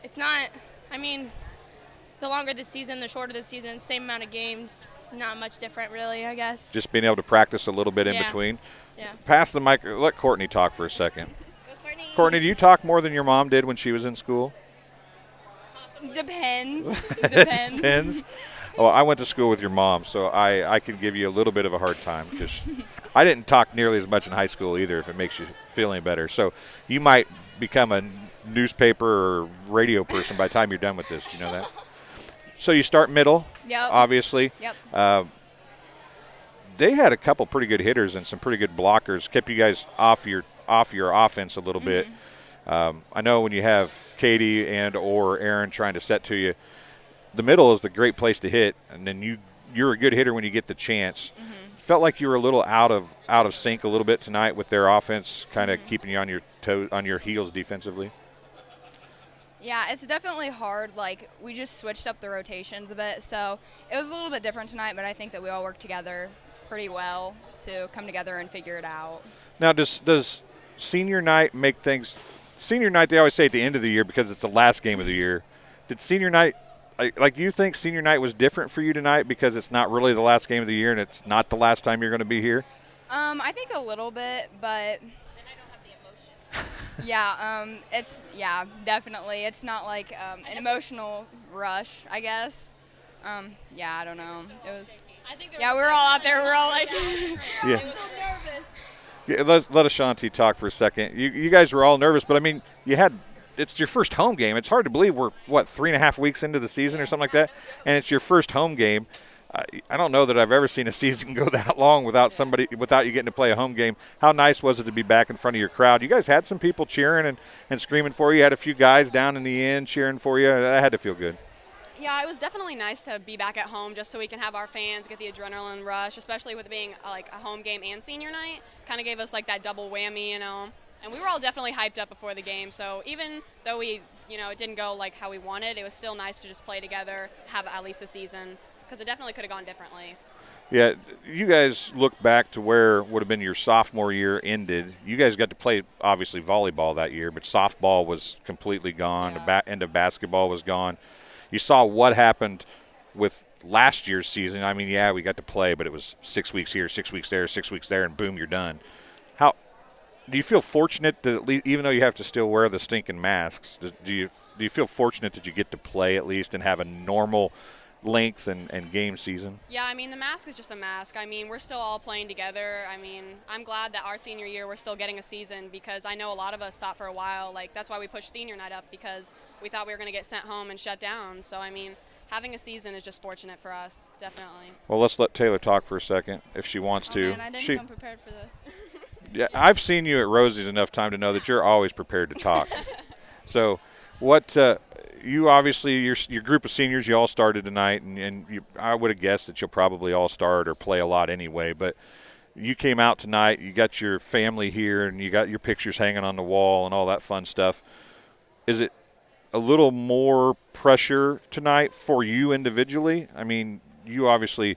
S12: It's not, I mean, the longer the season, the shorter the season, same amount of games, not much different really, I guess.
S1: Just being able to practice a little bit in between.
S12: Yeah.
S1: Pass the mic. Let Courtney talk for a second. Courtney, do you talk more than your mom did when she was in school?
S12: Depends.
S1: Depends. Oh, I went to school with your mom, so I can give you a little bit of a hard time because I didn't talk nearly as much in high school either, if it makes you feel any better. So you might become a newspaper or radio person by the time you're done with this. Do you know that? So you start middle, obviously.
S12: Yep.
S1: They had a couple pretty good hitters and some pretty good blockers, kept you guys off your offense a little bit. I know when you have Katie and or Aaron trying to set to you, the middle is the great place to hit, and then you're a good hitter when you get the chance. Felt like you were a little out of sync a little bit tonight with their offense, kind of keeping you on your toes, on your heels defensively.
S13: Yeah, it's definitely hard. Like, we just switched up the rotations a bit, so it was a little bit different tonight, but I think that we all worked together pretty well to come together and figure it out.
S1: Now, does senior night make things – senior night, they always say at the end of the year because it's the last game of the year. Did senior night – like, you think senior night was different for you tonight because it's not really the last game of the year and it's not the last time you're going to be here?
S13: I think a little bit, but
S12: Then I don't have the emotions.
S13: yeah, definitely. It's not like an emotional rush, I guess. Yeah, I don't know. It was.
S12: I think
S13: Yeah, we were all out there. We were all like.
S1: Yeah.
S12: I was so nervous.
S1: Yeah, let Ashanti talk for a second. You guys were all nervous, but, I mean, it's your first home game. It's hard to believe we're, 3.5 weeks into the season or something like that, and it's your first home game. I don't know that I've ever seen a season go that long without you getting to play a home game. How nice was it to be back in front of your crowd? You guys had some people cheering and screaming for you. You had a few guys down in the end cheering for you. That had to feel good.
S14: Yeah, it was definitely nice to be back at home just so we can have our fans get the adrenaline rush, especially with it being like a home game and senior night. Kind of gave us like that double whammy, you know. And we were all definitely hyped up before the game. So even though it didn't go like how we wanted, it was still nice to just play together, have at least a season, because it definitely could have gone differently.
S1: Yeah, you guys look back to where would have been your sophomore year ended. You guys got to play, obviously, volleyball that year, but softball was completely gone.
S14: Yeah.
S1: The end of basketball was gone. You saw what happened with last year's season. I mean, yeah, we got to play, but it was 6 weeks here, 6 weeks there, 6 weeks there, and boom, you're done. How do you feel fortunate that at least, even though you have to still wear the stinking masks, do you feel fortunate that you get to play at least and have a normal length and game season?
S14: Yeah, I mean, the mask is just a mask. I mean, we're still all playing together. I mean, I'm glad that our senior year we're still getting a season, because I know a lot of us thought for a while, like, that's why we pushed senior night up, because we thought we were going to get sent home and shut down. So, I mean, having a season is just fortunate for us, definitely.
S1: Well, let's let Taylor talk for a second if she wants to.
S12: Man, I didn't come prepared for this.
S1: Yeah, I've seen you at Rosie's enough time to know that you're always prepared to talk. So what you obviously, your group of seniors, you all started tonight, and I would have guessed that you'll probably all start or play a lot anyway, but you came out tonight, you got your family here, and you got your pictures hanging on the wall and all that fun stuff. Is it a little more pressure tonight for you individually? I mean, you obviously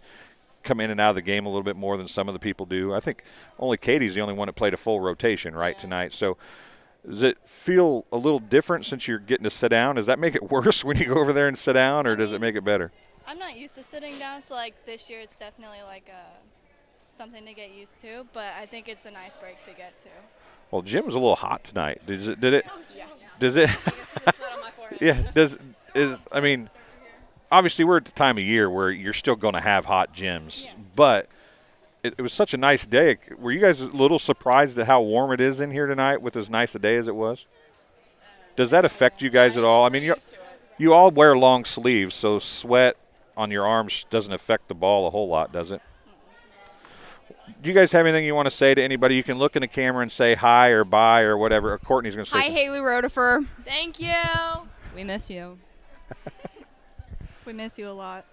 S1: come in and out of the game a little bit more than some of the people do. I think only Katie's the only one that played a full rotation, right, tonight. So does it feel a little different since you're getting to sit down? Does that make it worse when you go over there and sit down, or does it make it better?
S12: I'm not used to sitting down, so like this year it's definitely like something to get used to, but I think it's a nice break to get to.
S1: Well, Jim's a little hot tonight. Does it?
S12: Yeah.
S1: Does it? Yeah. I mean, obviously we're at the time of year where you're still going to have hot gyms, but it was such a nice day. Were you guys a little surprised at how warm it is in here tonight with as nice a day as it was? Does that affect you guys at all? I mean, you all wear long sleeves, so sweat on your arms doesn't affect the ball a whole lot, does it? Do you guys have anything you want to say to anybody? You can look in the camera and say hi or bye or whatever. Courtney's going to say
S13: Hi, Haley Rotifer.
S12: Thank you.
S13: We miss you.
S12: We miss you a lot.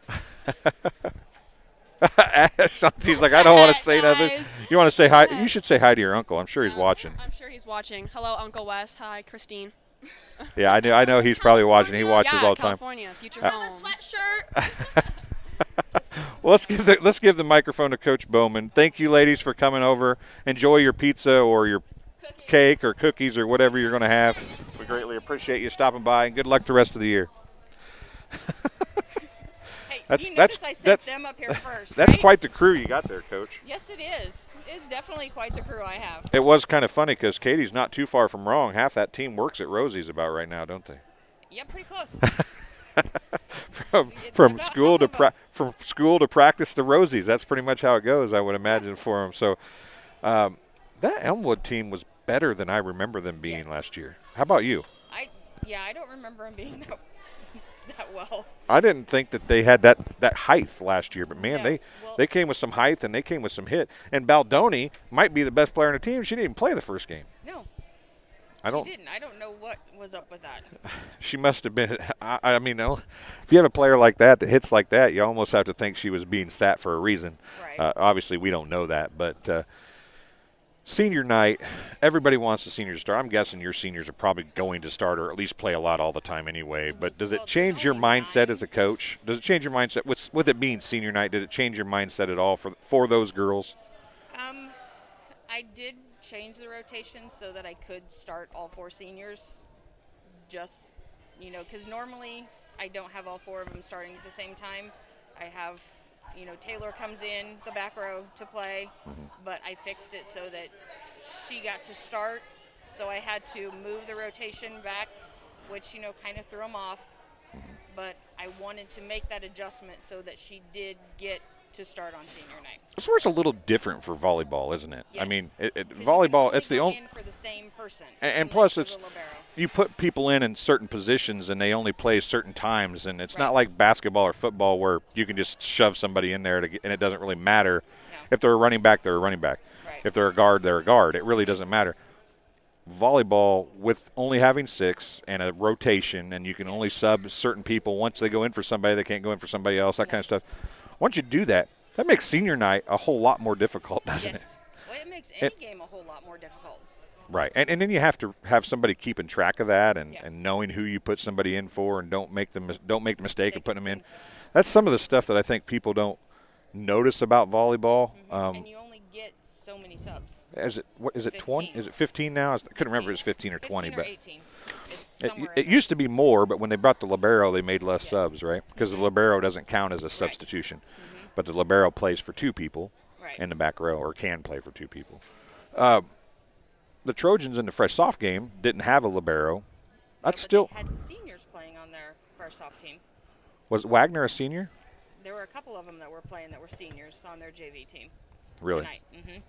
S1: She's like, I don't want to say nothing. You want to say hi? You should say hi to your uncle. I'm sure he's watching.
S14: I'm sure he's watching. Hello, Uncle Wes. Hi, Christine.
S1: Yeah, I know he's probably watching. He watches all the time.
S14: California, future home.
S12: Sweatshirt.
S1: Well, let's give the microphone to Coach Bowman. Thank you, ladies, for coming over. Enjoy your pizza or your cake or cookies or whatever you're going to have. We greatly appreciate you stopping by, and good luck the rest of the year.
S15: Hey, you notice I sent them up here first,
S1: That's
S15: right?
S1: quite the crew you got there, Coach.
S15: Yes, it is. It's definitely quite the crew I have.
S1: It was kind of funny because Katie's not too far from wrong. Half that team works at Rosie's about right now, don't they?
S15: Yep, pretty close.
S1: from school to practice to Rosie's. That's pretty much how it goes, I would imagine, for them. So that Elmwood team was better than I remember them being last year. How about you?
S15: I don't remember them being that well.
S1: I didn't think that they had that height last year, but man, they came with some height and they came with some hit. And Baldoni might be the best player on the team. She didn't even play the first game.
S15: No.
S1: She
S15: didn't. I don't know what was up with that.
S1: She must have been. I mean, if you have a player like that hits like that, you almost have to think she was being sat for a reason.
S15: Right.
S1: Obviously, we don't know that. But senior night, everybody wants the seniors to start. I'm guessing your seniors are probably going to start or at least play a lot all the time anyway. But does it change your mindset as a coach? Does it change your mindset? With it being senior night, did it change your mindset at all for those girls?
S15: I did change the rotation so that I could start all 4 seniors, just, because normally I don't have all 4 of them starting at the same time. I have, Taylor comes in the back row to play, but I fixed it so that she got to start, so I had to move the rotation back, which, kind of threw them off, but I wanted to make that adjustment so that she did get to start on senior night.
S1: That's where it's a little different for volleyball, isn't it?
S15: Yes.
S1: I mean, volleyball, it's the only
S15: for the same person.
S1: And plus, it's you put people in certain positions and they only play certain times, and it's not like basketball or football where you can just shove somebody in there and it doesn't really matter. If they're a running back, they're a running back. If they're a guard, they're a guard. It really doesn't matter. Volleyball, with only having 6 and a rotation, and you can only sub certain people once they go in for somebody, they can't go in for somebody else, that kind of stuff. Once you do that, that makes senior night a whole lot more difficult, doesn't it?
S15: Well, it makes any game a whole lot more difficult.
S1: Right. And then you have to have somebody keeping track of that and knowing who you put somebody in for, and don't make the mistake of putting them in. That's some of the stuff that I think people don't notice about volleyball.
S15: And you only get so many subs.
S1: Is it 20? Is it 15 now? I couldn't remember if it was 15 or 20.
S15: 15 or
S1: but
S15: 18.
S1: It used to be more, but when they brought the libero, they made less subs, right? Because the libero doesn't count as a substitution. But the libero plays for 2 people in the back row, or can play for 2 people. The Trojans in the fresh soft game didn't have a libero. That's
S15: They had seniors playing on their fresh soft team.
S1: Was Wagner a senior?
S15: There were a couple of them that were playing that were seniors on their JV team.
S1: Really?
S15: Tonight.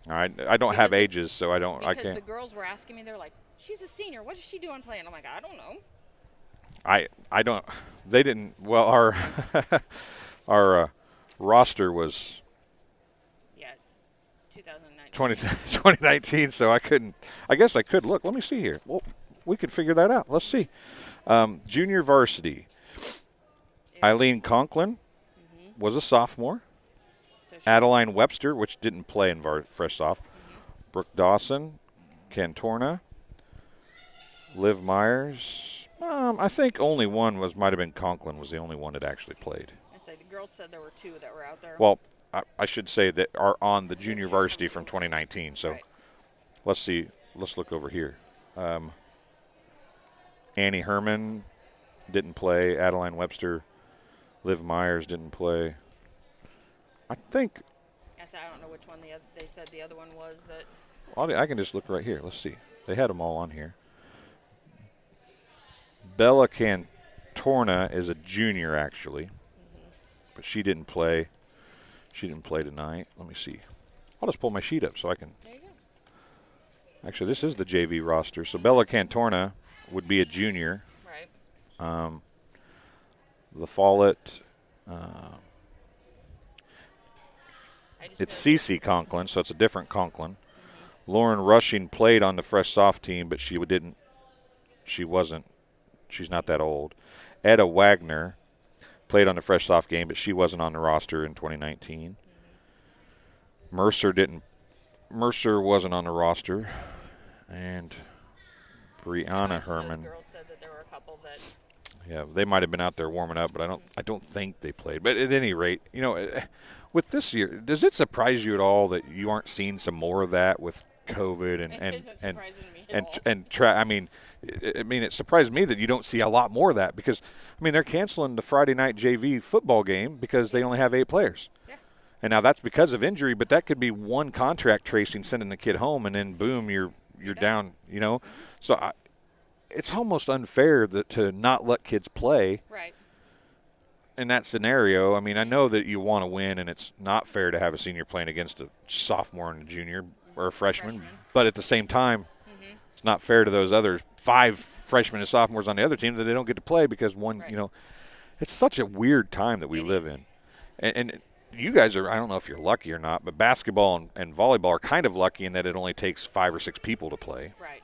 S1: All right. I don't have ages, so I can't.
S15: Because the girls were asking me, they're like, "She's a senior. What is she doing playing?" I'm like, "I don't know."
S1: I don't. They didn't. Well, our roster was 2019, so I couldn't. I guess I could look. Let me see here. Well, we could figure that out. Let's see. Junior varsity. Eileen Conklin was a sophomore. Adeline Webster, which didn't play in fresh soft. Brooke Dawson, Cantorna, Liv Myers. I think only one might have been Conklin was the only one that actually played.
S15: I say the girls said there were 2 that were out there.
S1: Well, I should say that are on the junior varsity from 2019. So let's see. Let's look over here. Annie Herman didn't play. Adeline Webster, Liv Myers didn't play. I think.
S15: I don't know which one they said the other one was that.
S1: Well, I can just look right here. Let's see. They had them all on here. Bella Cantorna is a junior, actually. But she didn't play. She didn't play tonight. Let me see. I'll just pull my sheet up so I can.
S15: There you go.
S1: Actually, this is the JV roster. So Bella Cantorna would be a junior.
S15: Right.
S1: The Follett. It's Cece Conklin, so it's a different Conklin. Lauren Rushing played on the fresh soft team, but she didn't. She wasn't. She's not that old. Etta Wagner played on the fresh soft game, but she wasn't on the roster in 2019. Mercer wasn't on the roster, and Brianna Herman.
S15: The girls said that there were a couple that.
S1: Yeah, they might have been out there warming up, but I don't think they played. But at any rate, with this year, does it surprise you at all that you aren't seeing some more of that with COVID it surprised me that you don't see a lot more of that because they're canceling the Friday night JV football game because they only have 8 players.
S14: Yeah.
S1: And now that's because of injury, but that could be one contract tracing sending the kid home, and then boom, you're down. So it's almost unfair to not let kids play.
S14: Right.
S1: In that scenario, I know that you want to win, and it's not fair to have a senior playing against a sophomore and a junior or a freshman. But at the same time, it's not fair to those other 5 freshmen and sophomores on the other team that they don't get to play because one, it's such a weird time that we live in. And you guys are, I don't know if you're lucky or not, but basketball and volleyball are kind of lucky in that it only takes 5 or 6 people to play.
S14: Right.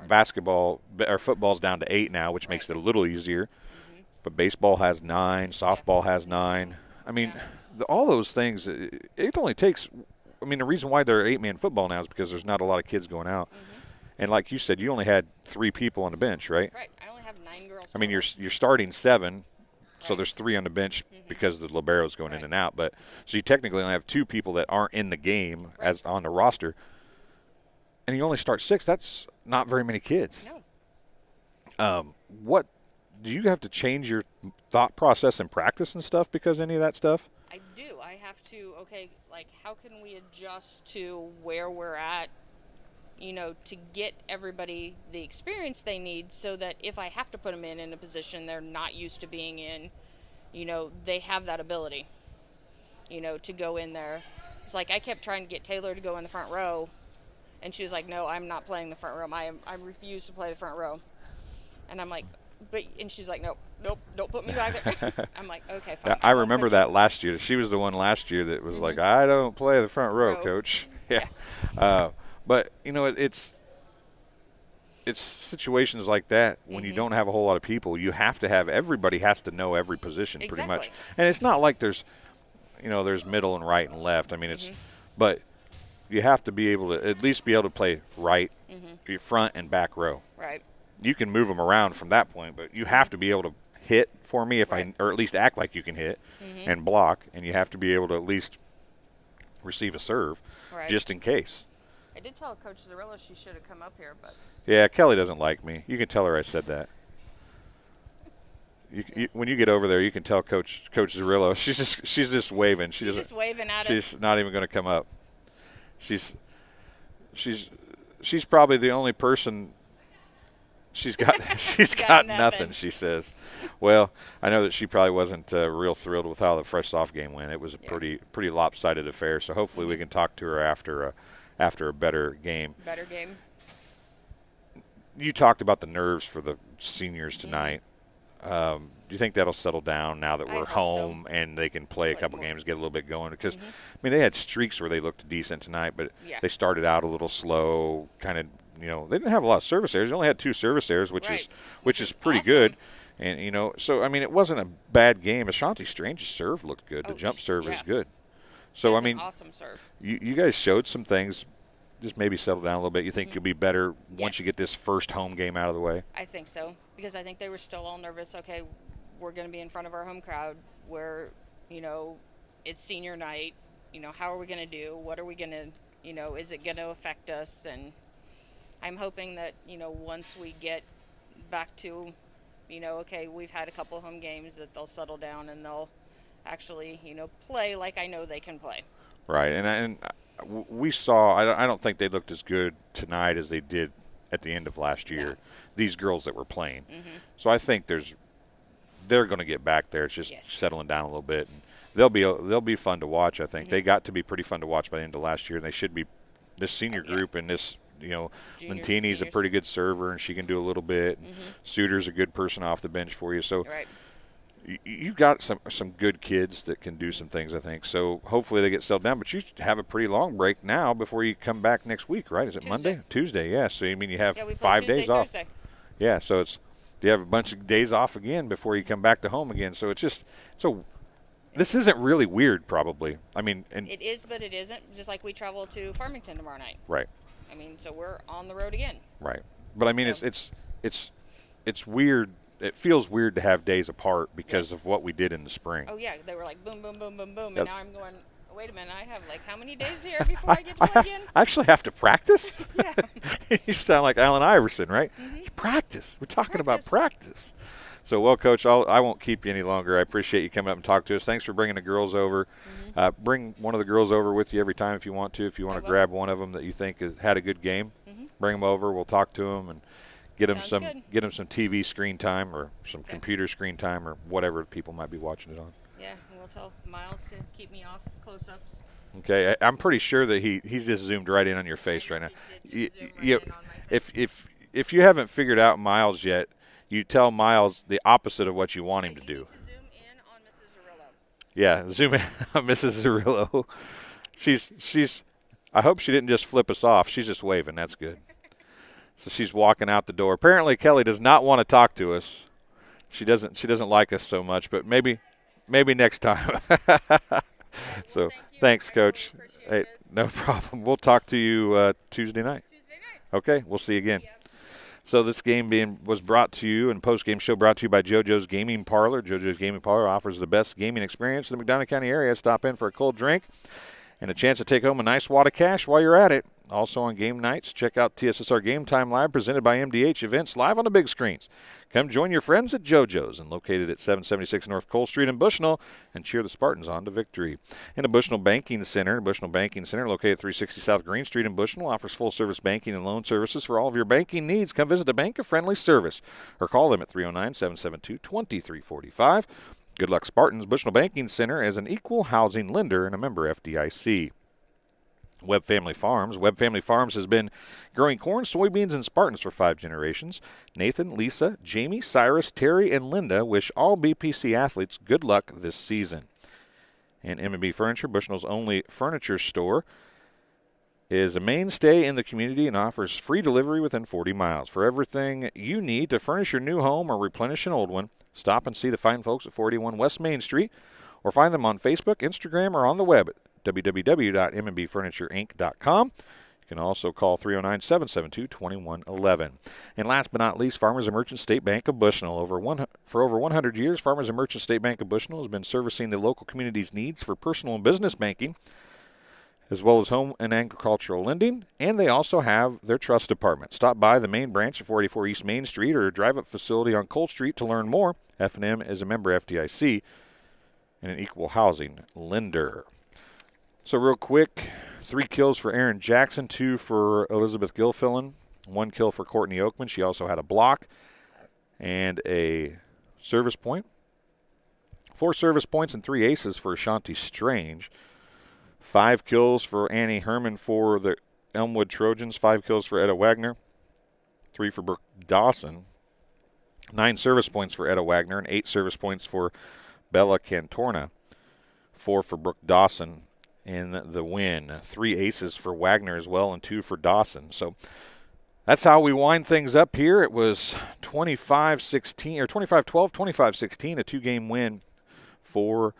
S1: Basketball or football's down to 8 now, which makes it a little easier. But baseball has 9, softball has 9. All those things, it only takes – the reason why they're 8-man football now is because there's not a lot of kids going out. And like you said, you only had 3 people on the bench, right?
S14: Right. I only have 9 girls.
S1: You're starting 7, so there's 3 on the bench because the libero's going in and out. But so you technically only have 2 people that aren't in the game as on the roster. And you only start 6. That's not very many kids.
S14: No.
S1: What – do you have to change your thought process and practice and stuff because of any of that stuff?
S14: I do. I have to, how can we adjust to where we're at, to get everybody the experience they need so that if I have to put them in a position they're not used to being in, they have that ability, to go in there. It's like I kept trying to get Taylor to go in the front row, and she was like, no, I'm not playing the front row. I refuse to play the front row. And I'm like, and she's like, nope, don't put me back there. I'm like, okay, fine.
S1: I remember that last year. She was the one last year that was like, I don't play the front row, coach. Yeah. But, it's situations like that when you don't have a whole lot of people. You have to have – everybody has to know every position pretty much. And it's not like there's middle and right and left. It's – but you have to be able to at least be able to play right, front and back row.
S14: Right.
S1: You can move them around from that point, but you have to be able to hit for me or at least act like you can hit and block, and you have to be able to at least receive a serve just in case.
S14: I did tell Coach Zarilla she should have come up here, but
S1: yeah, Kelly doesn't like me. You can tell her I said that. When you get over there, you can tell Coach Zarilla. She's just waving. She's
S14: just waving at us.
S1: She's not even going to come up. She's probably the only person. She's got nothing, she says. Well, I know that she probably wasn't real thrilled with how the fresh off game went. It was a pretty lopsided affair. So hopefully we can talk to her after a better game.
S14: Better game.
S1: You talked about the nerves for the seniors tonight. Do you think that'll settle down now that we're home and they can play a couple games, get a little bit going? Because they had streaks where they looked decent tonight, but they started out a little slow, kind of. They didn't have a lot of service errors. They only had 2 service errors, which is pretty good. And so it wasn't a bad game. Ashanti Strange's serve looked good. The jump serve is good. So
S14: awesome serve.
S1: You guys showed some things. Just maybe settle down a little bit. You think you'll be better once you get this first home game out of the way?
S14: I think so, because I think they were still all nervous. Okay, we're going to be in front of our home crowd. Where it's senior night. How are we going to do? What are we going to? Is it going to affect us? And I'm hoping that, once we get back to, okay, we've had a couple of home games, that they'll settle down and they'll actually, play like I know they can play.
S1: Right. And we saw, I don't think they looked as good tonight as they did at the end of last year, these girls that were playing. So I think they're going to get back there. It's just settling down a little bit. And they'll be fun to watch, I think. They got to be pretty fun to watch by the end of last year, and they should be this senior group and this – Lentini's a pretty good server, and she can do a little bit. Suter's a good person off the bench for you. So you've got some good kids that can do some things, I think. So hopefully they get settled down. But you have a pretty long break now before you come back next week, right? Is it Monday? Tuesday, yeah. So, you have 5 days off.
S14: Thursday.
S1: Yeah, so you have a bunch of days off again before you come back to home again. So it's just this isn't really weird, probably.
S14: It is, but it isn't. Just like we travel to Farmington tomorrow night.
S1: Right.
S14: So we're on the road again.
S1: Right. But it's it's weird. It feels weird to have days apart because of what we did in the spring.
S15: Oh, yeah. They were like boom, boom, boom, boom, boom. And now I'm going, wait a minute. I have like how many days here before I get to play again?
S1: I actually have to practice?
S15: Yeah.
S1: You sound like Allen Iverson, right? It's practice. We're talking about practice. So, well, Coach, I won't keep you any longer. I appreciate you coming up and talking to us. Thanks for bringing the girls over. Bring one of the girls over with you every time if you want to. If you want to grab one of them that you think has had a good game, bring them over. We'll talk to them and get them some TV screen time or some computer screen time or whatever people might be watching it on.
S15: Yeah, and we'll tell Miles to keep me off close-ups.
S1: Okay, I'm pretty sure that he's just zoomed right in on your face right now. If you haven't figured out Miles yet, you tell Miles the opposite of what you want him to do. Yeah, zoom in on Mrs. Zerillo. She's. I hope she didn't just flip us off. She's just waving. That's good. So she's walking out the door. Apparently, Kelly does not want to talk to us. She doesn't like us so much. But maybe next time. So thanks, Coach. Hey, no problem. We'll talk to you Tuesday night. Okay, we'll see you again. So this game was brought to you and post-game show brought to you by JoJo's Gaming Parlor. JoJo's Gaming Parlor offers the best gaming experience in the McDonough County area. Stop in for a cold drink and a chance to take home a nice wad of cash while you're at it. Also on game nights, check out TSSR Game Time Live presented by MDH Events live on the big screens. Come join your friends at JoJo's and located at 776 North Cole Street in Bushnell and cheer the Spartans on to victory. In the Bushnell Banking Center, located at 360 South Green Street in Bushnell, offers full-service banking and loan services for all of your banking needs. Come visit a banker-friendly service or call them at 309-772-2345. Good luck, Spartans. Bushnell Banking Center is an equal housing lender and a member FDIC. Webb Family Farms. Webb Family Farms has been growing corn, soybeans, and Spartans for 5 generations. Nathan, Lisa, Jamie, Cyrus, Terry, and Linda wish all BPC athletes good luck this season. And M&B Furniture, Bushnell's only furniture store, is a mainstay in the community and offers free delivery within 40 miles. For everything you need to furnish your new home or replenish an old one, stop and see the fine folks at 481 West Main Street or find them on Facebook, Instagram, or on the web at www.mbfurnitureiinc.com. You can also call 309-772-2111. And last but not least, Farmers and Merchants State Bank of Bushnell. For over 100 years, Farmers and Merchants State Bank of Bushnell has been servicing the local community's needs for personal and business banking, as well as home and agricultural lending, and they also have their trust department. Stop by the main branch at 484 East Main Street or a drive-up facility on Cole Street to learn more. F&M is a member FDIC and an equal housing lender. So real quick, 3 kills for Aaron Jackson, 2 for Elizabeth Gilfillan, 1 kill for Courtney Oakman. She also had a block and a service point. 4 service points and 3 aces for Ashanti Strange. 5 kills for Annie Herman for the Elmwood Trojans. 5 kills for Etta Wagner. 3 for Brooke Dawson. 9 service points for Etta Wagner and 8 service points for Bella Cantorna. 4 for Brooke Dawson in the win. 3 aces for Wagner as well and 2 for Dawson. So that's how we wind things up here. It was 25-16 or 25-12, 25-16, a 2-game win for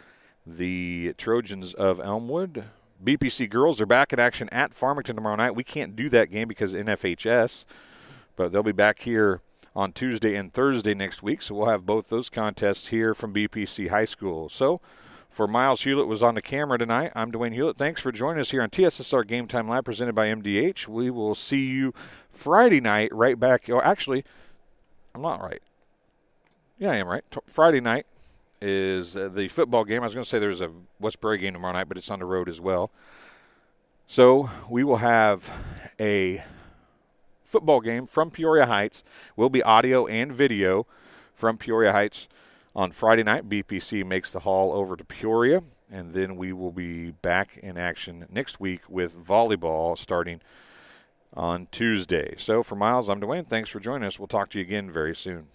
S1: the Trojans of Elmwood. BPC girls are back in action at Farmington tomorrow night. We can't do that game because of NFHS, but they'll be back here on Tuesday and Thursday next week, so we'll have both those contests here from BPC High School. So for Miles Hewlett was on the camera tonight, I'm Dwayne Hewlett. Thanks for joining us here on TSSR Game Time Live presented by MDH. We will see you Friday night right back. Oh, actually, I'm not right. Yeah, I am right. Friday night is the football game. I was going to say there's a West Prairie game tomorrow night, but it's on the road as well. So we will have a football game from Peoria Heights. Will be audio and video from Peoria Heights on Friday night. BPC makes the haul over to Peoria, and then we will be back in action next week with volleyball starting on Tuesday. So for Miles, I'm Dwayne. Thanks for joining us. We'll talk to you again very soon.